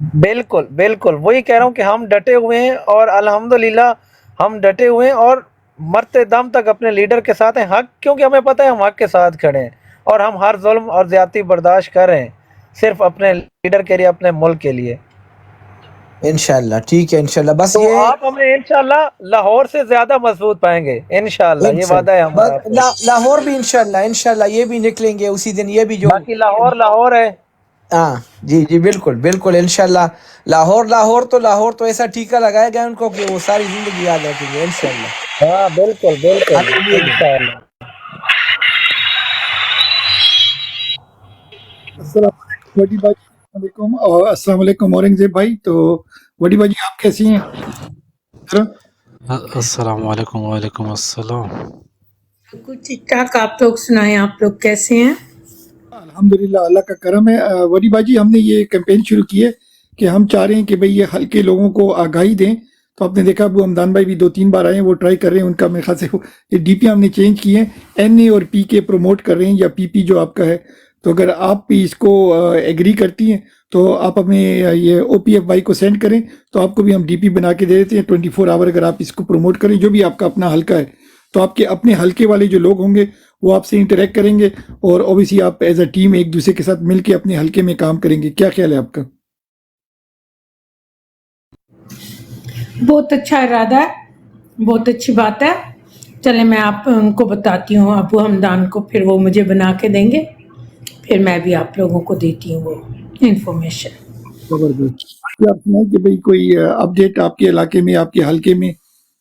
بالکل بالکل وہی کہہ رہا ہوں کہ ہم ڈٹے ہوئے ہیں اور الحمدللہ ہم ڈٹے ہوئے ہیں اور مرتے دم تک اپنے لیڈر کے ساتھ ہیں، حق کیونکہ ہمیں پتہ ہے ہم حق کے ساتھ کھڑے ہیں اور ہم ہر ظلم اور زیادتی برداشت کر رہے ہیں صرف اپنے لیڈر کے لیے، اپنے ملک کے لیے۔ انشاءاللہ ٹھیک ہے، انشاءاللہ بس تو یہ آپ ہمیں انشاءاللہ لاہور سے زیادہ مضبوط پائیں گے انشاءاللہ، یہ وعدہ ہے ہمارا آپ سے۔ لاہور بھی انشاءاللہ یہ بھی نکلیں گے اسی دن، یہ بھی جو باقی لاہور لاہور ہے۔ ہاں جی جی بالکل بالکل انشاءاللہ۔ لاہور تو ایسا ٹیکہ لگایا گیا ان کو کہ وہ ساری زندگی یاد رکھیں گے انشاءاللہ۔ ہاں بالکل بالکل انشاءاللہ۔ السلام علیکم وڈی بھائی، السلام علیکم اور السلام علیکم اورنگزیب بھائی۔ تو وڈی بھائی جی آپ کیسی ہیں؟ السلام علیکم، وعلیکم السلام۔ بالکل ٹھیک ٹھاک، آپ لوگ سنائیں، آپ لوگ کیسے ہیں؟ الحمدللہ اللہ کا کرم ہے۔ وڈی بھائی جی ہم نے یہ کیمپین شروع کی ہے کہ ہم چاہ رہے ہیں کہ بھئی یہ ہلکے لوگوں کو آگاہی دیں۔ تو آپ نے دیکھا ابو حمدان بھائی بھی 2-3 بار آئے ہیں، وہ ٹرائی کر رہے ہیں، ان کا میرے خیال سے یہ ڈی پی ہم نے چینج کی ہیں، این اے اور پی کے پروموٹ کر رہے ہیں، یا پی پی جو آپ کا ہے۔ تو اگر آپ بھی اس کو ایگری کرتی ہیں تو آپ اپنے یہ او پی ایف بھائی کو سینڈ کریں، تو آپ کو بھی ہم ڈی پی بنا کے دے دیتے ہیں 24 آور۔ اگر آپ اس کو پروموٹ کریں، جو بھی آپ کا اپنا حلقہ ہے، تو آپ کے اپنے حلقے والے جو لوگ ہوں گے وہ آپ سے انٹریکٹ کریں گے، اور اوبیسلی آپ ایز اے ٹیم ایک دوسرے کے ساتھ مل کے اپنے حلقے میں کام کریں گے۔ کیا خیال ہے آپ کا؟ بہت اچھا ارادہ ہے، بہت اچھی بات ہے۔ چلیں میں آپ ان کو بتاتی ہوں، ابو حمدان کو، پھر وہ مجھے بنا کے دیں گے، پھر میں بھی آپ لوگوں کو دیتی ہوں وہ انفارمیشن۔ زبردست۔ آپ سنائیں کہ بھئی کوئی اپڈیٹ آپ کے علاقے میں، آپ کے حلقے میں،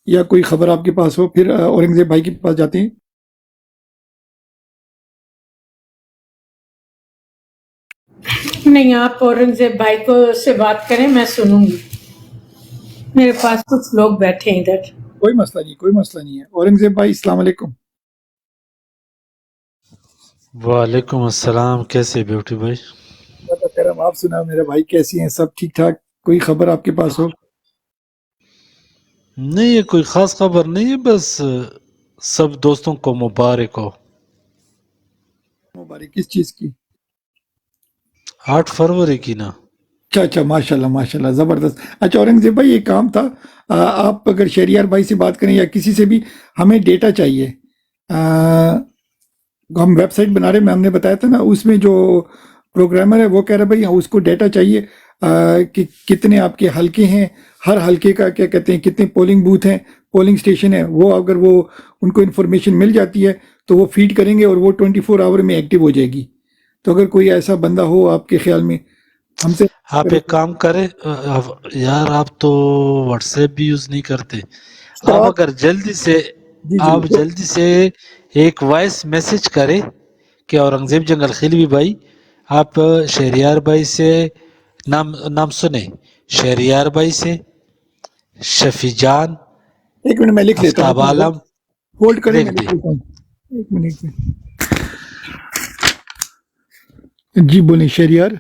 یا کوئی خبر آپ کے پاس ہو، پھر اورنگزیب بھائی کے پاس جاتے ہیں۔ نہیں، آپ اورنگزیب بھائی کو سے بات کریں، میں سنوں گی، میرے پاس کچھ لوگ بیٹھے ہیں ادھر۔ کوئی مسئلہ نہیں، کوئی مسئلہ نہیں ہے۔ اورنگزیب بھائی السلام علیکم۔ وعلیکم السلام، کیسے بیوٹی بھائی؟ اللہ کا کرم، آپ سنا میرے بھائی کیسی ہیں؟ سب ٹھیک ٹھاک؟ کوئی خبر آپ کے پاس ہو؟ نہیں، یہ کوئی خاص خبر نہیں ہے، بس سب دوستوں کو مبارک ہو۔ مبارک کس چیز کی؟ 8 فروری کی نا۔ اچھا اچھا، ماشاء اللہ ماشاء اللہ، زبردست۔ اچھا اورنگزیب بھائی ایک کام تھا، آپ اگر شہریار بھائی سے بات کریں یا کسی سے بھی، ہمیں ڈیٹا چاہیے۔ ہم ویب سائٹ بنا رہے ہیں، ہم نے بتایا تھا نا، اس میں جو پروگرامر ہے وہ کہہ رہا ہے بھائی اس کو ڈیٹا چاہیے کہ کتنے آپ کے حلقے ہیں، ہر حلقے کا کیا کہتے ہیں، کتنے پولنگ بوتھ ہیں، پولنگ اسٹیشن ہے، وہ اگر وہ ان کو انفارمیشن مل جاتی ہے تو وہ فیڈ کریں گے اور وہ 24 آور میں ایکٹیو ہو جائے گی۔ تو اگر کوئی ایسا بندہ ہو آپ کے خیال میں، ہم سے آپ ایک کام کریں یار، آپ تو واٹس ایپ بھی یوز نہیں کرتے، آپ اگر جلدی سے جی آپ جی جلدی سے ایک وائس میسج کریں کہ اورنگزیب جنگل خیلوی بھائی، آپ شہریار بھائی سے نام سنیں، شہریار بھائی سے، شفیع جان، ایک منٹ میں لکھ لیتا آفتاب ہوں، عالم، ہولڈ کریں، میں لکھ لکھ دیں۔ لیتا ہوں ایک منٹ میں۔ جی بولیں شہریار۔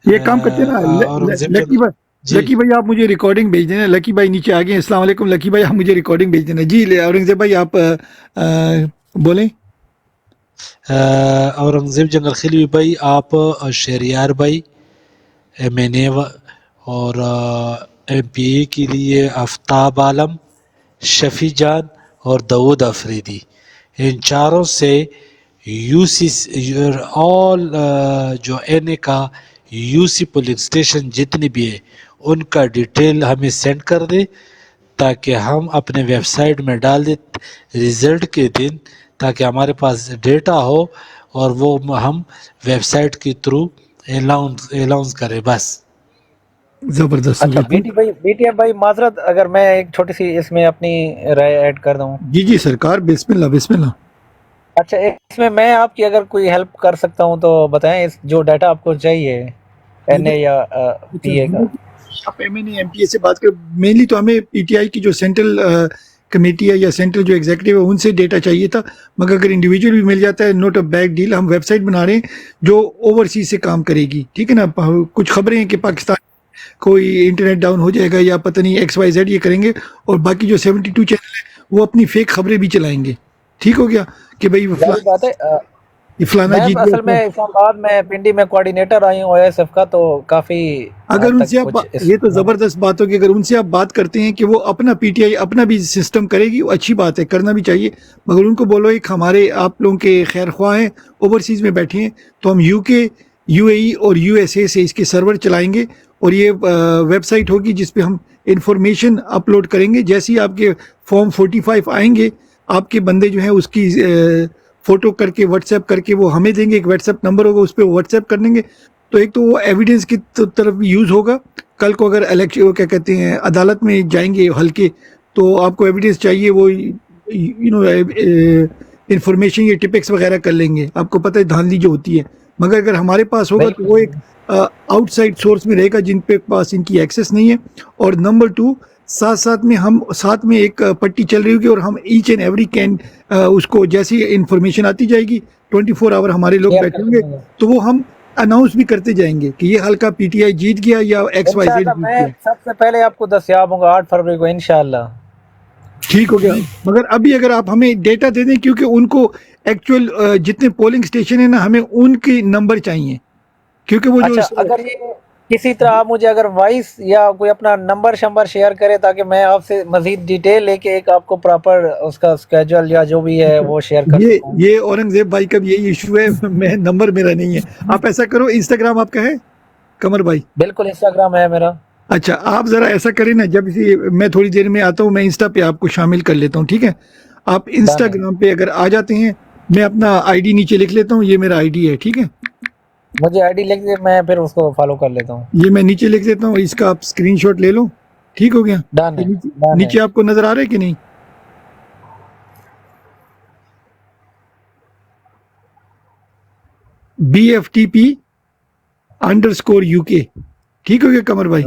یہ کام کرتے ہیں نا اورنگزیب لکی جنگل، بھائی، جی لکی بھائی آپ مجھے ریکارڈنگ بھیج دینا۔ لکی بھائی نیچے آ گئے ہیں، السلام علیکم لکی بھائی، آپ مجھے ریکارڈنگ بھیج دینا۔ جی اورنگزیب بھائی آپ بولیں۔ اورنگزیب جنگل خیلوی بھائی، آپ شہریار بھائی، ایم این اے اور ایم پی اے کے لیے آفتاب عالم، شفیع جان اور داود آفریدی، ان چاروں سے یو سی آل جو این اے کا یو سی پولنگ اسٹیشن جتنے بھی ہیں ان کا ڈیٹیل ہمیں سینڈ کر دیں، تاکہ ہم اپنے ویب سائٹ میں ڈال دیں رزلٹ کے دن، تاکہ ہمارے پاس ڈیٹا ہو اور وہ ہم ویب سائٹ کے تھرو الاؤنس کریں بس۔ زبردست اچھا بالکل۔ بی ٹی ایف بھائی، معذرت اگر میں ایک چھوٹی سی اس میں اپنی رائے ایڈ کر دوں۔ جی جی سرکار، بسم اللہ بسم اللہ۔ اچھا اس میں میں آپ کی اگر کوئی ہیلپ کر سکتا ہوں تو بتائیں، اس جو ڈیٹا آپ کو چاہیے این اے یا پی اے کا۔ آپ M N A M P A سے بات کریں، مینلی تو ہمیں پی ٹی آئی کی جو سینٹرل کمیٹی ہے یا سینٹرل جو ایگزیکٹو ہے ان سے ڈیٹا چاہیے تھا، مگر اگر انڈیویجول بھی مل جاتا ہے نوٹ اے بیگ ڈیل۔ ہم ویب سائٹ بنا رہے ہیں جو اوورسیز سے کام کرے گی، ٹھیک ہے نا۔ کچھ خبریں ہیں کہ پاکستان کوئی انٹرنیٹ ڈاؤن ہو جائے گا یا پتہ نہیں ایکس وائی زیڈ، یہ کریں گے، اور باقی جو 72 چینل ہے وہ اپنی فیک خبریں بھی چلائیں گے، ٹھیک ہو گیا کہ بھائی ظاہر بات ہے یہ فلانا میں جیت اصل گیا میں تھا. اسلام آباد میں پنڈی میں کوآرڈینیٹر آئی ہوں OSF کا, تو کافی اگر حد ان تک سے آپ کچھ اس یہ تو زبردست بات ہوگی, اگر ان سے آپ بات کرتے ہیں کہ وہ اپنا پی ٹی آئی اپنا بھی سسٹم کرے گی, وہ اچھی بات ہے, کرنا بھی چاہیے, مگر ان کو بولو ایک ہمارے آپ لوگوں کے خیر خواہ ہیں, اوورسیز میں بیٹھے ہیں, تو ہم UK, UAE اور USA سے اس کے سرور چلائیں گے, اور یہ ویب سائٹ ہوگی جس پہ ہم انفارمیشن اپلوڈ کریں گے. جیسے ہی آپ کے فارم 45 آئیں گے, آپ کے بندے جو ہیں اس کی فوٹو کر کے واٹس ایپ کر کے وہ ہمیں دیں گے, ایک واٹس ایپ نمبر ہوگا, اس پہ واٹس ایپ کر دیں گے, تو ایک تو وہ ایویڈنس کی طرف یوز ہوگا. کل کو اگر الیکشن کیا کہتے ہیں عدالت میں جائیں گے ہلکے, تو آپ کو ایویڈنس چاہیے, وہ انفارمیشن یہ ٹپیکس وغیرہ کر لیں گے, آپ کو پتہ ہے دھاندلی جو ہوتی ہے. مگر اگر ہمارے پاس ہوگا تو وہ ایک آؤٹ سائڈ سورس میں رہے گا جن پہ پاس ان کی ایکسیس نہیں ہے. اور نمبر 2, ساتھ میں ایک پٹی چل رہی ہوگی, اور ہم ایچ اینڈ ایوری کین اس کو جیسی انفارمیشن آتی جائے گی 24 آور ہمارے لوگ شیئر بیٹھیں کرتے گے, ہیں. تو وہ ہم اناؤنس بھی کرتے جائیں گے کہ یہ حلقہ پی ٹی آئی جیت گیا یا XYZ انشاءاللہ جیت میں گیا. سب سے پہلے آپ کو دستیاب ہوں گا 8 فروری کو انشاءاللہ. ٹھیک ہو گیا, مگر ابھی اگر آپ ہمیں ڈیٹا دے دیں, کیونکہ ان کو ایکچوئل جتنے پولنگ اسٹیشن ہیں نا, ہمیں ان کے نمبر چاہیے, کیونکہ وہ جو اچھا, اگر یہ کسی طرح آپ مجھے اگر وائس یا کوئی اپنا نمبر شمبر شیئر کرے تاکہ میں آپ سے مزید ڈیٹیل لے کے ایک آپ کو پراپر اس کا اسکیجول یا جو بھی ہے وہ شیئر کر سکوں. یہ اورنگزیب بھائی کا بھی یہی ایشو ہے, میں نمبر میرا نہیں ہے. آپ ایسا کرو, انسٹاگرام آپ کا ہے قمر بھائی؟ بالکل انسٹاگرام ہے میرا. اچھا, آپ ذرا ایسا کریں نا, جب میں تھوڑی دیر میں آتا ہوں, میں انسٹا پہ آپ کو شامل کر لیتا ہوں, ٹھیک ہے؟ آپ انسٹاگرام پہ اگر آ جاتے ہیں, میں اپنا ID نیچے لکھ لیتا ہوں, یہ میرا ID ہے, ٹھیک ہے؟ مجھے ID لکھ دے, میں پھر اس کو فالو کر لیتا ہوں. یہ میں نیچے لکھ دیتا ہوں, اس کا آپ اسکرین شاٹ لے لو, ٹھیک ہو گیا؟ ڈن ہے, ڈن ہے. نیچے آپ کو نظر آ رہا ہے کہ نہیں؟ BFTP_UK, ٹھیک ہو گیا قمر بھائی؟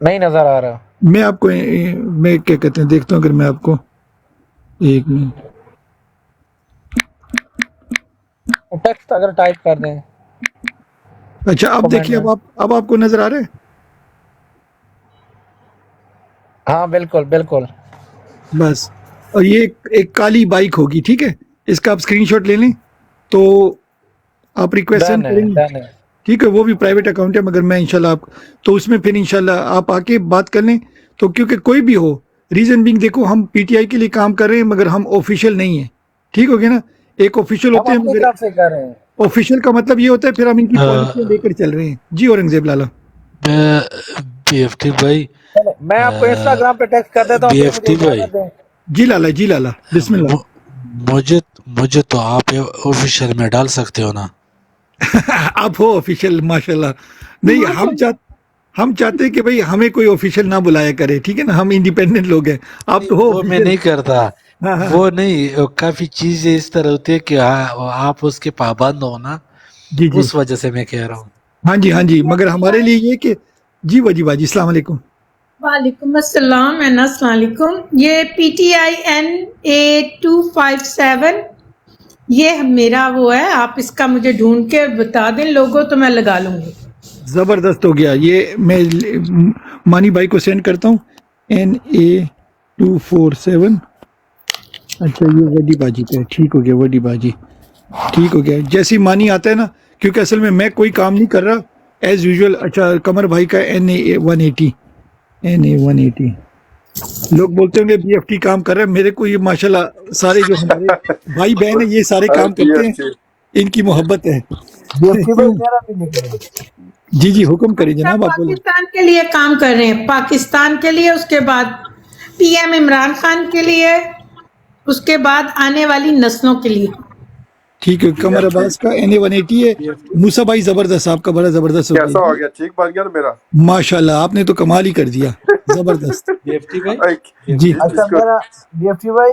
نہیں نظر آ رہا. میں آپ کو میں کیا کہتے ہیں دیکھتا ہوں, اگر میں آپ کو ایک منٹ, ٹیکسٹ اگر ٹائپ کر دیں. اچھا اب دیکھیے, اب آپ کو نظر آ رہا ہے؟ ہاں بالکل بالکل. بس, اور یہ ایک کالی بائک ہوگی, ٹھیک ہے؟ اس کا آپ اسکرین شاٹ لے لیں, تو آپ ریکویسٹ سینڈ ڈن ہے, کریں گے, ڈن ہے. ٹھیک ہے؟ وہ بھی پرائیویٹ اکاؤنٹ ہے, مگر میں انشاءاللہ آپ تو اس میں پھر انشاءاللہ آپ آ کے بات کر لیں. تو کیونکہ کوئی بھی ہو, ریزن بینگ دیکھو, ہم PTI کے لیے کام کر رہے ہیں, مگر ہم آفیشیل نہیں ہیں, ٹھیک ہو گیا نا؟ ایک آفیشیل ہم ہوتے ہیں, اپنی مگر طرف سے کر رہے ہیں. آفیشیل کا مطلب یہ ہوتا ہے پھر ہم ان کی پالیسیاں لے کر چل رہے ہیں. جی اورنگزیب لالا. BFT بھائی, چلے, میں آپ کو انسٹاگرام پہ ٹیکسٹ کر دیتا ہوں, پھر مجھے BFT بھائی, اجازت دیں. جی لالا, جی لالا, بسم اللہ. مجھے تو آپ آفیشیل میں ڈال سکتے ہو نا؟ آپ ہو آفیشیل ماشاءاللہ. نہیں, ہم چاہتے ہیں کہ بھئی ہمیں کوئی آفیشیل نہ بلایا کرے, ٹھیک ہے نا؟ ہم انڈیپینڈنٹ لوگ ہیں, آپ تو ہو وہ میں آفیشیل. نہیں کرتا, ہاں ہاں وہ نہیں, کافی چیزیں اس طرح ہوتی ہے کہ آپ اس کے پابند ہو نا, جی جی اس وجہ سے میں کہہ رہا ہوں. ہاں جی ہاں جی, مگر ہمارے لیے یہ کہ جی وجی باجی, السلام علیکم. وعلیکم السلام اینا, السلام علیکم. یہ PTI NA257 یہ میرا وہ ہے, آپ اس کا مجھے ڈھونڈ کے بتا دیں لوگوں تو میں لگا لوں گی. زبردست ہو گیا, یہ میں مانی بھائی کو سینڈ کرتا ہوں. NA247, اچھا یہ وڈی باجی پہ, ٹھیک ہو گیا وڈی باجی, ٹھیک ہو گیا. جیسی مانی آتا ہے نا, کیونکہ اصل میں کوئی کام نہیں کر رہا ایز یوزول. اچھا قمر بھائی کا NA180, لوگ بولتے ہوں گے BFT کام کر رہے ہیں, میرے کو یہ ماشاءاللہ سارے جو ہمارے بھائی بہن ہیں یہ سارے کام کرتے ہیں, ان کی محبت ہے. BFT بھائی میرا بھی لکھ لیں. جی جی حکم کریں اچھا, جناب, آپ بولیں. پاکستان کے لیے کام کر رہے ہیں, پاکستان کے لیے, اس کے بعد PM عمران خان کے لیے, اس کے بعد آنے والی نسلوں کے لیے. ٹھیک ہے, قمر عباس کا NA180 ہے. موسیٰ بھائی زبردست, آپ کا بڑا زبردست ہو کیسا ہو گیا گیا؟ ٹھیک بن گیا نا میرا؟ ماشاءاللہ, آپ نے تو کمال ہی کر دیا, زبردست. BFT بھائی, جی اچھا میرا BFT بھائی,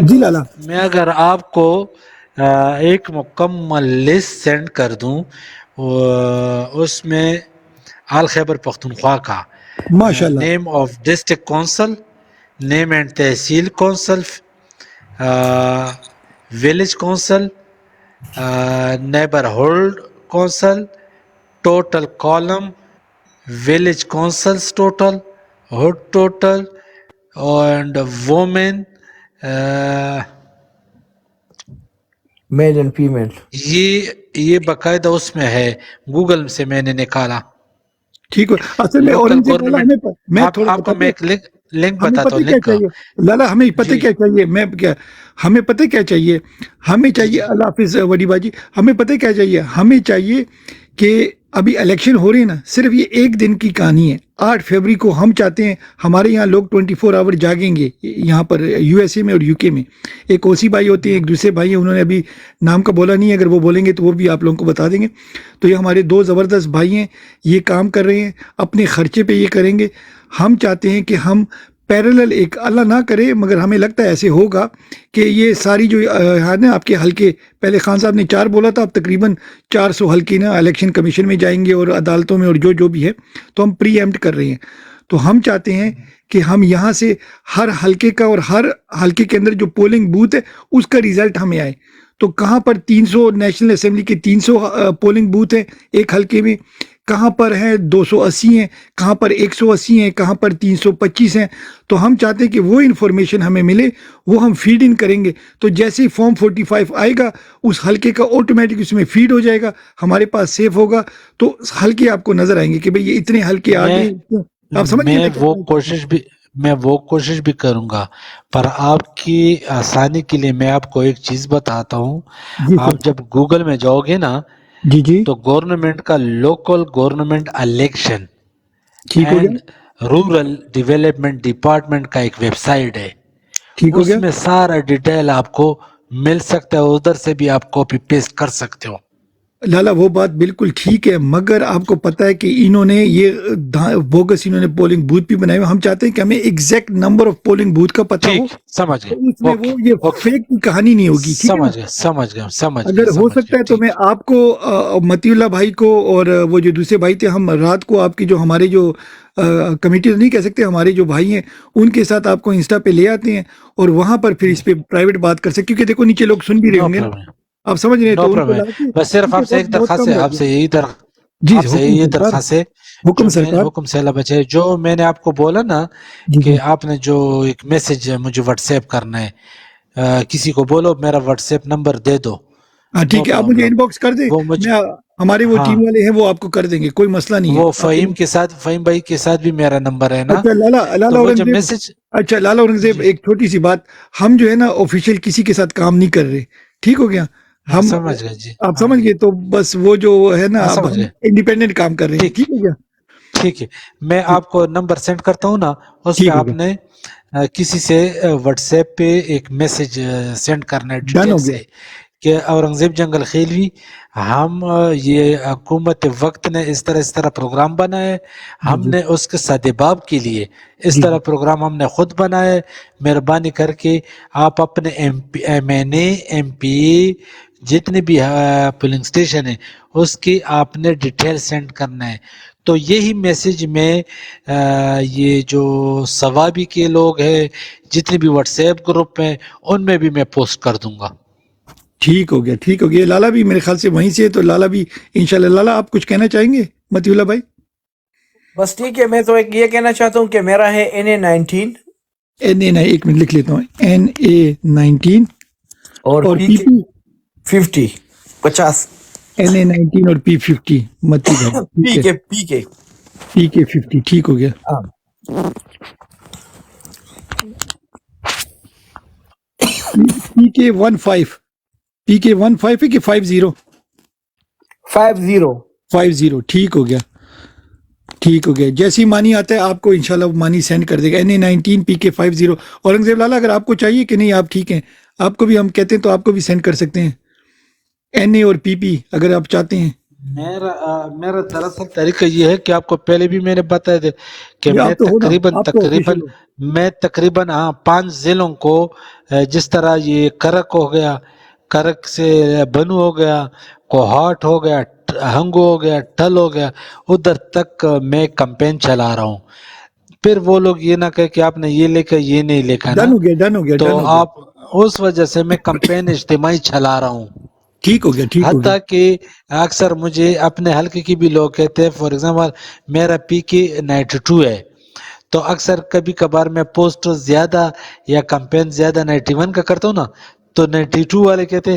جی لالا. میں اگر آپ کو ایک مکمل لسٹ سینڈ کر دوں, اس میں آل خیبر پختونخوا کا ماشاءاللہ name of district council, name and تحصیل council, village council, neighbourhood council, total column, village councils total, hood total, and women, male and female. یہ باقاعدہ اس میں ہے، گوگل سے میں نے نکالا. ٹھیک ہے. اصل میں لوکل اورنگزیب لالا گورنمنٹ، میں تھوڑا آپ کو میں ایک لنک ہمیں بتاتا پتہ ہوں، کیا لنک کا. چاہیے لالا، ہمیں پتہ جی کیا چاہیے، ہمیں پتہ کیا چاہیے، ہمیں جی چاہیے. جی اللہ حافظ وڈی باجی. ہمیں پتہ کیا چاہیے، ہمیں چاہیے کہ ابھی الیکشن ہو رہے ہیں نا، صرف یہ ایک دن کی کہانی ہے. 8 فروری کو ہم چاہتے ہیں ہمارے یہاں لوگ 24 آور جاگیں گے، یہاں پر یو ایس اے میں اور یو کے میں. ایک اوسی بھائی ہوتے ہیں، ایک دوسرے بھائی ہیں، انہوں نے ابھی نام کا بولا نہیں ہے، اگر وہ بولیں گے تو وہ بھی آپ لوگوں کو بتا دیں گے. تو یہ ہمارے 2 زبردست بھائی ہیں، یہ کام کر رہے ہیں، اپنے خرچے پہ یہ کریں گے. ہم چاہتے ہیں کہ ہم پیرلل، ایک اللہ نہ کرے مگر ہمیں لگتا ہے ایسے ہوگا کہ یہ ساری جو ہے نا آپ کے حلقے، پہلے خان صاحب نے 4 بولا تھا، اب تقریباً 400 حلقے نا الیکشن کمیشن میں جائیں گے اور عدالتوں میں اور جو بھی ہے. تو ہم پری ایمپٹ کر رہے ہیں. تو ہم چاہتے ہیں کہ ہم یہاں سے ہر حلقے کا اور ہر حلقے کے اندر جو پولنگ بوتھ ہے اس کا ریزلٹ ہمیں آئے. تو کہاں پر 300 نیشنل اسمبلی کے 300 پولنگ بوتھ ہیں ایک حلقے میں، کہاں پر ہیں 280 ہیں، کہاں پر 180 ہیں، کہاں پر 325 ہیں. تو ہم چاہتے ہیں کہ وہ انفارمیشن ہمیں ملے، وہ ہم فیڈ ان کریں گے. تو جیسے ہی فارم 45 آئے گا اس حلقے کا آٹومیٹک اس میں فیڈ ہو جائے گا، ہمارے پاس سیف ہوگا. تو حلقے آپ کو نظر آئیں گے کہ بھئی یہ اتنے حلقے آ میں گئے. آپ سمجھ گئے میں نا وہ کوشش بھی کروں گا، پر آپ کی آسانی کے لیے میں آپ کو ایک چیز بتاتا ہوں. جی سر. آپ جب گوگل میں جاؤ گے نا جی جی تو گورنمنٹ کا لوکل گورنمنٹ الیکشن ٹھیک ہو گیا، اینڈ رورل ڈیولپمنٹ ڈپارٹمنٹ کا ایک ویب سائٹ ہے، ٹھیک ہو اس گیا. میں سارا ڈیٹیل آپ کو مل سکتا ہے، ادھر سے بھی آپ کاپی پیسٹ کر سکتے ہو. لالا وہ بات بالکل ٹھیک ہے، مگر آپ کو پتہ ہے کہ انہوں نے یہ بوگس انہوں نے پولنگ بوتھ بھی بنائے ہوئے. ہم چاہتے ہیں کہ ہمیں exact number of polling booth کا پتہ ہو، ٹھیک، سمجھ گئے، تو اس میں وہ اوکے یہ اوکے، فیک کی کہانی نہیں ہوگی. ٹھیک ہے نا. سمجھ گئے، اگر ہو سکتا ہے تو میں ٹھیک. آپ کو متی اللہ بھائی کو اور وہ جو دوسرے بھائی تھے، ہم رات کو آپ کی جو ہمارے جو کمیٹی نہیں کہہ سکتے، ہمارے جو بھائی ہیں ان کے ساتھ آپ کو انسٹا پہ لے آتے ہیں اور وہاں پر پھر اس پہ پرائیویٹ بات کر سکتے، کیونکہ دیکھو نیچے لوگ سن بھی رہے نو ہوں گے نا، پرابلم، آپ سمجھ رہے ہیں. نو تو ان کو پرابلم. لا کے بس صرف آپ کیونکہ سے ایک وقت بہت درخواست کم ہے، رہ آپ گیا. سے جی آپ سے حکم یہ سرکار، درخواست ہے، حکم سرکار. حکم سے اللہ بچے، جو میں نے آپ کو بولا نا جی جی کہ آپ نے جو ایک میسج مجھے واٹس ایپ کرنا ہے، کسی کو بولو میرا واٹس ایپ نمبر دے دو. ہاں نو ٹھیک ہے، آپ مجھے پرابلم. ان باکس کر دیں، وہ مجھے، میں ہمارے وہ ہاں، ٹیم والے ہیں وہ آپ کو کر دیں گے، کوئی مسئلہ نہیں ہے. وہ آپ فہیم بھائی کے ساتھ بھی میرا نمبر ہے نا، اچھا لالا تو وہ جو اورنگزیب، میسج. اچھا لالا اورنگزیب، جی ایک چھوٹی سی بات، ہم جو ہے نا آفیشیل کسی کے ساتھ کام نہیں کر رہے. ٹھیک ہو گیا. ہاں، ہم سمجھ گئے جی، آپ ہاں سمجھ جی، گئے. تو بس وہ جو ہے نا ہاں اب سمجھ ہم گئے. انڈیپینڈنٹ کام کر رہے ہیں. ٹھیک ٹھیک ہو گیا. ٹھیک ہے، میں آپ کو نمبر سینڈ کرتا ہوں نا، اس پہ ٹھیک ہو آپ گیا، نے کسی سے واٹس ایپ پہ ایک میسج سینڈ کرنا ہے ڈن ڈیٹیل ہو گیا. سے کہ اورنگزیب جنگل خیلوی، ہم یہ حکومت وقت نے اس طرح پروگرام بنائے، جی ہم جی نے اس کے سدباب کے لیے اس جی طرح پروگرام ہم نے خود بنائے. مہربانی کر کے آپ اپنے M N A, M P اے، جتنے بھی پولنگ اسٹیشن ہیں اس کی آپ نے ڈیٹیل سینڈ کرنا ہے. تو یہی میسج میں یہ جو ثوابی کے لوگ ہیں، جتنے بھی واٹس ایپ گروپ ہیں، ان میں بھی میں پوسٹ کر دوں گا. ٹھیک ہو گیا. ٹھیک ہو گیا. لالا بھی میرے خیال سے وہیں سے ہے، تو لالا بھی انشاءاللہ. لالا آپ کچھ کہنا چاہیں گے متی اللہ بھائی؟ بس ٹھیک ہے، میں تو ایک یہ کہنا چاہتا ہوں کہ میرا ہے NA19 این اے، ایک منٹ لکھ لیتا ہوں، NA19 اور اور پی پی کے پی 50 NA19 اور P50 متی بھائی. ٹھیک ہے. پی کے PK50 ٹھیک ہو گیا. ہاں. PK15 ہے کہ 50؟ 50. 50 ٹھیک ہو گیا. ٹھیک ہو گیا. جیسی مانی آتا ہے آپ کو انشاءاللہ مانی سینڈ کر دے گا. NA19 PK50. اورنگزیب لالا اگر آپ کو چاہیے کہ نہیں، آپ ٹھیک ہیں، آپ کو بھی ہم کہتے ہیں تو آپ کو بھی سینڈ کر سکتے ہیں، NA اور PP اگر آپ چاہتے ہیں. میرا دراصل طریقہ یہ ہے کہ آپ کو پہلے بھی میں نے بتایا تھا کہ یہ میں آپ تو ہو نا، آپ تو آفیشیل ہو. تقریباً 5 ضلعوں کو، جس طرح یہ کرک ہو گیا، کرک سے بنو ہو گیا، کوہاٹ ہو گیا، ہنگو ہو گیا، ٹل ہو گیا، ادھر تک میں کمپین چلا رہا ہوں. پھر وہ لوگ یہ نہ کہے کہ آپ نے یہ لکھا یہ نہیں لکھا نا، ڈن ہو گیا. ڈن ہو گیا. تو ڈن ہو گیا. آپ اس وجہ سے میں کمپین اجتماعی چلا رہا ہوں. ٹھیک ہو گیا. ٹھیک ہو گیا. حتیٰ کہ اکثر مجھے اپنے حلقے کی بھی لوگ کہتے ہیں، فار ایگزامپل میرا PK92 ہے، تو اکثر کبھی کبھار میں پوسٹ زیادہ یا کمپین زیادہ 91 کا کرتا ہوں نا، تو 92 والے کہتے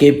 KP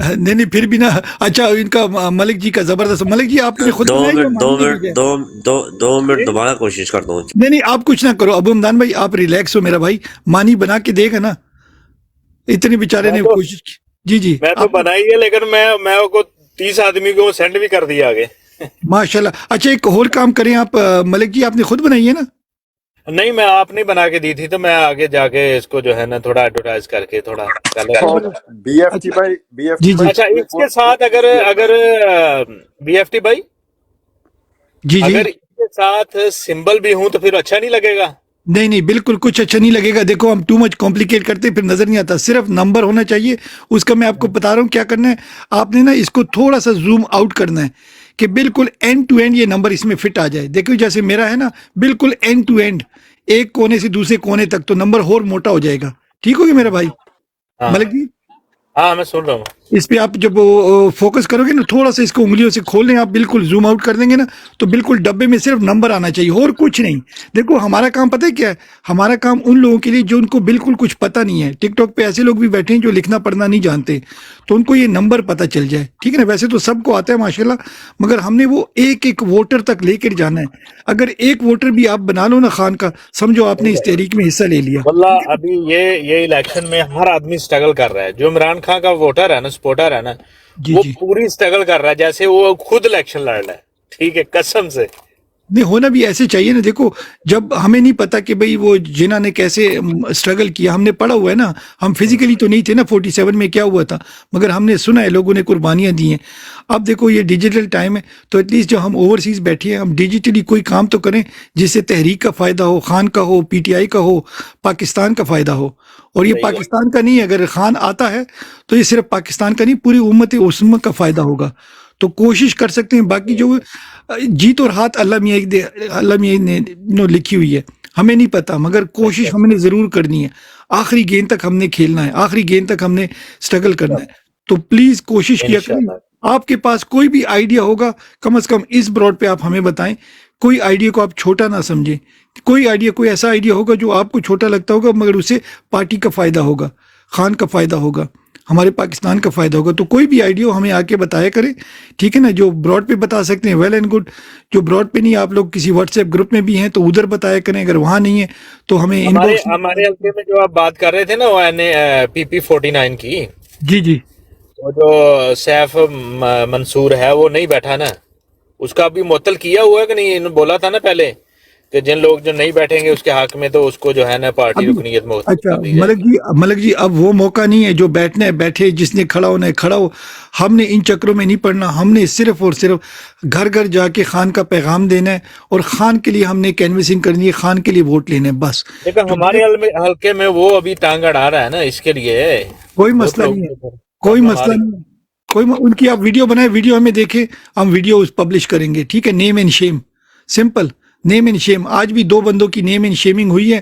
نہیں نہیں پھر بھی نا. اچھا ان کا ملک جی کا زبردست. ملک جی آپ نے خود دو بنائی یا منٹ مانی نے بھیجا ہے؟ دو منٹ دوبارہ کوشش کرتا ہوں. نہیں نہیں آپ کچھ نہ کرو ابو حمدان بھائی, آپ ریلیکس ہو میرا بھائی. مانی بنا کے دے گا نا, اتنے بیچارے نے کوشش کی. جی جی میں تو بنائی ہے, لیکن میں کو 30 آدمی کو سینڈ بھی کر دیا آگے. ماشاء اللہ. اچھا ایک اور کام کریں آپ ملک جی, آپ نے خود بنائی ہے نا؟ نہیں, میں آپ نے بنا کے دی تھی, تو میں آگے جا کے اس کو جو ہے نا تھوڑا ایڈورٹائز کر کے تھوڑا اور بی ایف ٹی بھائی, B F G T G اچھا اس کے ساتھ اگر بی ایف ٹی بھائی جی جی اگر اس کے ساتھ سمبل بھی ہوں تو پھر اچھا نہیں لگے گا. نہیں نہیں بالکل کچھ اچھا نہیں لگے گا. دیکھو ہم ٹو مچ کمپلیکیٹ کرتے پھر نظر نہیں آتا. صرف نمبر ہونا چاہیے. اس کا میں آپ کو بتا رہا ہوں کیا کرنا ہے. آپ نے نا اس کو تھوڑا سا زوم آؤٹ کرنا ہے کہ بالکل اینڈ ٹو اینڈ یہ نمبر اس میں فٹ آ جائے. دیکھو جیسے میرا ہے نا بالکل اینڈ ٹو اینڈ, ایک کونے سے دوسرے کونے تک, تو نمبر اور موٹا ہو جائے گا. ٹھیک ہو گیا میرا بھائی ہاں ملک جی؟ ہاں میں سن رہا ہوں. اس پہ آپ جب فوکس کرو گے نا, تھوڑا سا اس کو انگلیوں سے کھول لیں آپ, بالکل زوم آؤٹ کر دیں گے نا, تو بالکل ڈبے میں صرف نمبر آنا چاہیے اور کچھ نہیں. دیکھو ہمارا کام پتہ ہے کیا ہے؟ ہمارا کام ان لوگوں کے لیے جو ان کو بالکل کچھ پتہ نہیں ہے. ٹک ٹاک پہ ایسے لوگ بھی بیٹھے ہیں جو لکھنا پڑھنا نہیں جانتے, تو ان کو یہ نمبر پتہ چل جائے. ٹھیک ہے نا؟ ویسے تو سب کو آتا ہے ماشاءاللہ, مگر ہم نے وہ ایک ایک ووٹر تک لے کر جانا ہے. اگر ایک ووٹر بھی آپ بنا لو نا خان کا, سمجھو آپ نے اس تحریک میں حصہ لے لیا. واللہ ابھی یہ الیکشن میں ہر آدمی سٹرگل کر رہا ہے. جو عمران خان کا ووٹر ہے نا, سپورٹر ہے نا, جی وہ جی پوری سٹرگل کر رہا ہے جیسے وہ خود الیکشن لڑ رہا ہے. ٹھیک ہے, قسم سے. نہیں ہونا بھی ایسے چاہیے نا. دیکھو جب ہمیں نہیں پتا کہ بھئی وہ جنہوں نے کیسے سٹرگل کیا, ہم نے پڑھا ہوا ہے نا, ہم فزیکلی تو نہیں تھے نا 47 میں کیا ہوا تھا, مگر ہم نے سنا ہے لوگوں نے قربانیاں دی ہیں. اب دیکھو یہ ڈیجیٹل ٹائم ہے, تو ایٹ لیسٹ جو ہم اوورسیز بیٹھے ہیں, ہم ڈیجیٹلی کوئی کام تو کریں جس سے تحریک کا فائدہ ہو, خان کا ہو, پی ٹی آئی کا ہو, پاکستان کا فائدہ ہو. اور یہ پاکستان کا نہیں ہے, اگر خان آتا ہے تو یہ صرف پاکستان کا نہیں, پوری امت عثمہ کا فائدہ ہوگا. تو کوشش کر سکتے ہیں. باقی جو جیت اور ہاتھ اللہ میاں نے لکھی ہوئی ہے, ہمیں نہیں پتا, مگر کوشش ہم نے ضرور کرنی ہے. آخری گیند تک ہم نے کھیلنا ہے, آخری گیند تک ہم نے سٹرگل کرنا ہے. تو پلیز کوشش کیا کریں. آپ کے پاس کوئی بھی آئیڈیا ہوگا, کم از کم اس براڈ پہ آپ ہمیں بتائیں. کوئی آئیڈیا کو آپ چھوٹا نہ سمجھیں. کوئی ایسا آئیڈیا ہوگا جو آپ کو چھوٹا لگتا ہوگا, مگر اسے پارٹی کا فائدہ ہوگا, خان کا فائدہ ہوگا, ہمارے پاکستان کا فائدہ ہوگا. تو کوئی بھی آئیڈیا ہمیں آ کے بتایا کریں. ٹھیک ہے نا؟ جو براڈ پہ بتا سکتے ہیں ویل اینڈ گڈ. جو براڈ پہ نہیں, آپ لوگ کسی واٹس ایپ گروپ میں بھی ہیں تو ادھر بتایا کریں. اگر وہاں نہیں ہے تو ہمیں ان باکس. ہمارے حلقے میں جو آپ بات کر رہے تھے نا, وہ پی پی 49 کی, جی جی وہ جو سیف منصور ہے وہ نہیں بیٹھا نا, اس کا بھی معطل کیا ہوا ہے کہ نہیں؟ انہوں بولا تھا نا پہلے کہ جن لوگ جو نہیں بیٹھیں گے اس کے حق میں, تو اس کو جو ہے نا پارٹی رکنیت میں. اچھا ملک جی اب وہ موقع نہیں ہے. جو بیٹھنا ہے بیٹھے, جس نے کھڑا ہونا ہے کھڑا ہو. ہم نے ان چکروں میں نہیں پڑنا. ہم نے صرف اور صرف گھر گھر جا کے خان کا پیغام دینا ہے, اور خان کے لیے ہم نے کینویسنگ کرنی ہے, خان کے لیے ووٹ لینے بس. لیکن ہمارے حلقے میں وہ ابھی ٹانگ اڑا رہا ہے نا, اس کے لیے کوئی مسئلہ نہیں ہے, کوئی مسئلہ نہیں ہے. ان کی آپ ویڈیو بنائیں, ویڈیو ہمیں دیکھیں, ہم ویڈیو پبلش کریں گے. ٹھیک ہے؟ Name and shame, simple name and shame. آج بھی 2 بندوں کی نیم اینڈ شیمنگ ہوئی ہے,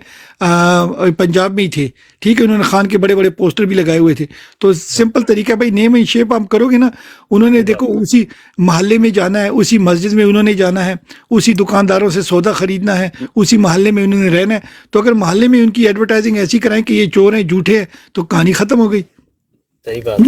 پنجاب میں ہی تھے. ٹھیک ہے؟ انہوں نے خان کے بڑے بڑے پوسٹر بھی لگائے ہوئے تھے. تو سمپل طریقہ بھائی, نیم اینڈ شیم آپ کرو گے نا. انہوں نے دیکھو اسی محلے میں جانا ہے, اسی مسجد میں انہوں نے جانا ہے, اسی دکانداروں سے سودا خریدنا ہے, اسی محلے میں انہوں نے رہنا ہے. تو اگر محلے میں ان کی ایڈورٹائزنگ ایسی کرائیں کہ یہ چور ہیں, جھوٹے ہیں, تو کہانی ختم ہو گئی. صحیح بات.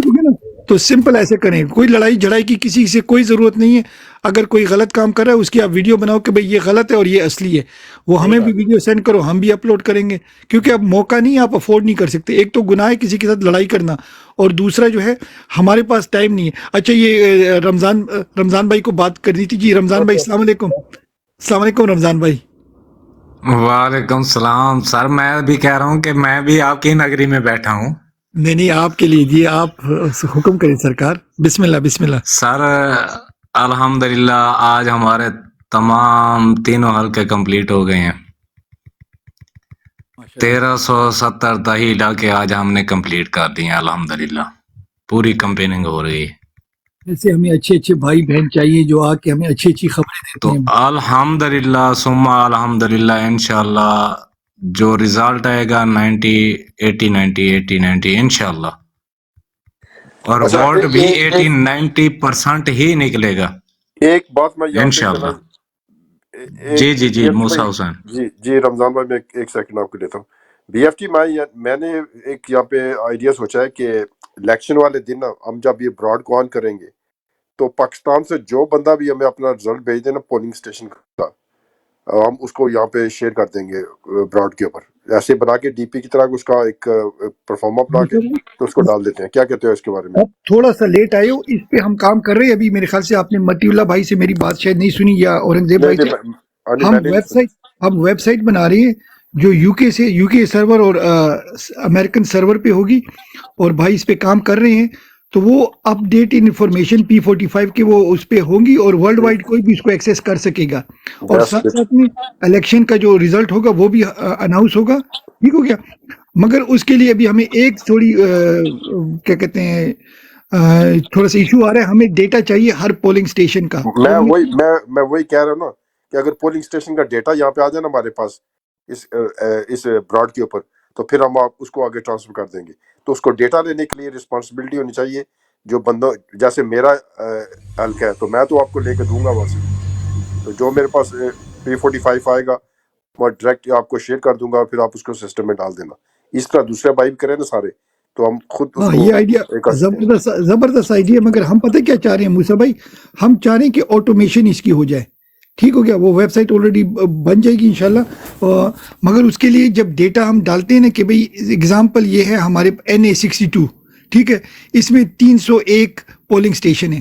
تو سمپل ایسے کریں. کوئی لڑائی جھڑائی کی کسی سے کوئی ضرورت نہیں ہے. اگر کوئی غلط کام کر رہا ہے اس کی آپ ویڈیو بناؤ کہ بھئی یہ غلط ہے اور یہ اصلی ہے, وہ ہمیں بھی ویڈیو سینڈ کرو, ہم بھی اپلوڈ کریں گے. کیونکہ اب موقع نہیں, آپ افورڈ نہیں کر سکتے. ایک تو گناہ ہے کسی کے ساتھ لڑائی کرنا, اور دوسرا جو ہے ہمارے پاس ٹائم نہیں ہے. اچھا یہ رمضان بھائی کو بات کرنی تھی. جی رمضان بھائی السلام علیکم. السلام علیکم رمضان بھائی. وعلیکم السلام سر. میں بھی کہہ رہا ہوں کہ میں بھی آپ کی نگری میں بیٹھا ہوں. نہیں آپ کے لیے جی, آپ حکم کریں سرکار. بسم اللہ بسم اللہ. سر الحمدللہ آج ہمارے تمام تینوں حلقے کمپلیٹ ہو گئے ہیں. 1370 دہی علاقے آج ہم نے کمپلیٹ کر دیے ہیں الحمدللہ. پوری کمپیننگ ہو رہی ہے. ایسے ہمیں اچھے بھائی بہن چاہیے جو آ کے ہمیں اچھی خبریں دیتے تو ہیں. الحمدللہ ثم الحمدللہ انشاءاللہ جو رزلٹ آئے گا 90 انشاءاللہ, اور ووٹ بھی 80-90% ہی نکلے گا ایک بات میں یہاں پہ انشاءاللہ. جی موسیٰ حسین. جی رمضان بھائی, میں ایک سیکنڈ آپ کو دیتا ہوں. BFT میں نے ایک یہاں پہ آئیڈیا سوچا ہے کہ الیکشن والے دن نا ہم جب یہ براڈ کو آن کریں گے تو پاکستان سے جو بندہ بھی ہمیں اپنا رزلٹ بھیج دے نا پولنگ اسٹیشن کا، ہم اس کو یہاں پہ شیئر کر دیں گے براڈ کے اوپر، ایسے بنا کے ڈی پی کی طرح اس کا ایک پرفارما بنا کے تو اس کو ڈال دیتے ہیں. کیا کہتے ہو اس کے بارے میں؟ آپ تھوڑا سا لیٹ آئے ہو، اس پہ ہم کام کر رہے ہیں ابھی. میرے خیال سے آپ نے مٹی اللہ بھائی سے میری بات شاید نہیں سنی یا اورنگزیب بھائی سے. ہم ویب سائٹ بنا رہے ہیں جو یو کے سرور اور امریکن سرور پہ ہوگی، اور بھائی اس پہ کام کر رہے ہیں. تو وہ اپ ڈیٹ انفارمیشن P45 کے وہ اس پہ ہوں گی، اور ورلڈ وائڈ کوئی بھی اس کو ایکسیس کر سکے گا. اور ساتھ ساتھ میں الیکشن کا جو ریزلٹ ہوگا وہ بھی اناؤنس ہوگا. ٹھیک ہو گیا؟ مگر اس کے لیے ابھی ہمیں ایک تھوڑی کیا کہتے ہیں تھوڑا سا ایشو آ رہا ہے. ہمیں ڈیٹا چاہیے ہر پولنگ اسٹیشن کا. میں وہی کہہ رہا ہوں نا کہ اگر پولنگ اسٹیشن کا ڈیٹا یہاں پہ آ جائے نا ہمارے پاس اس براڈ کے اوپر، تو پھر ہم اس کو آگے ٹرانسفر کر دیں گے. تو اس کو ڈیٹا لینے کے لیے رسپانسبلٹی ہونی چاہیے. جو بندوں جیسے میرا حلقہ ہے تو میں تو آپ کو لے کے دوں گا وہاں سے، تو جو میرے پاس P45 آئے گا میں ڈائریکٹ آپ کو شیئر کر دوں گا، پھر آپ اس کو سسٹم میں ڈال دینا. اس طرح دوسرے بھائی بھی کریں نا سارے، تو ہم خود اس کو یہ آئیڈیا زبردست آئیڈیا. مگر ہم پتہ کیا چاہ رہے ہیں موسیٰ بھائی، ہم چاہ رہے ہیں کہ آٹومیشن اس کی ہو جائے. ٹھیک ہو گیا؟ وہ ویب سائٹ آلریڈی بن جائے گی انشاءاللہ. مگر اس کے لیے جب ڈیٹا ہم ڈالتے ہیں نا کہ بھئی اگزامپل یہ ہے ہمارے NA62، ٹھیک ہے، اس میں 301 پولنگ اسٹیشن ہے.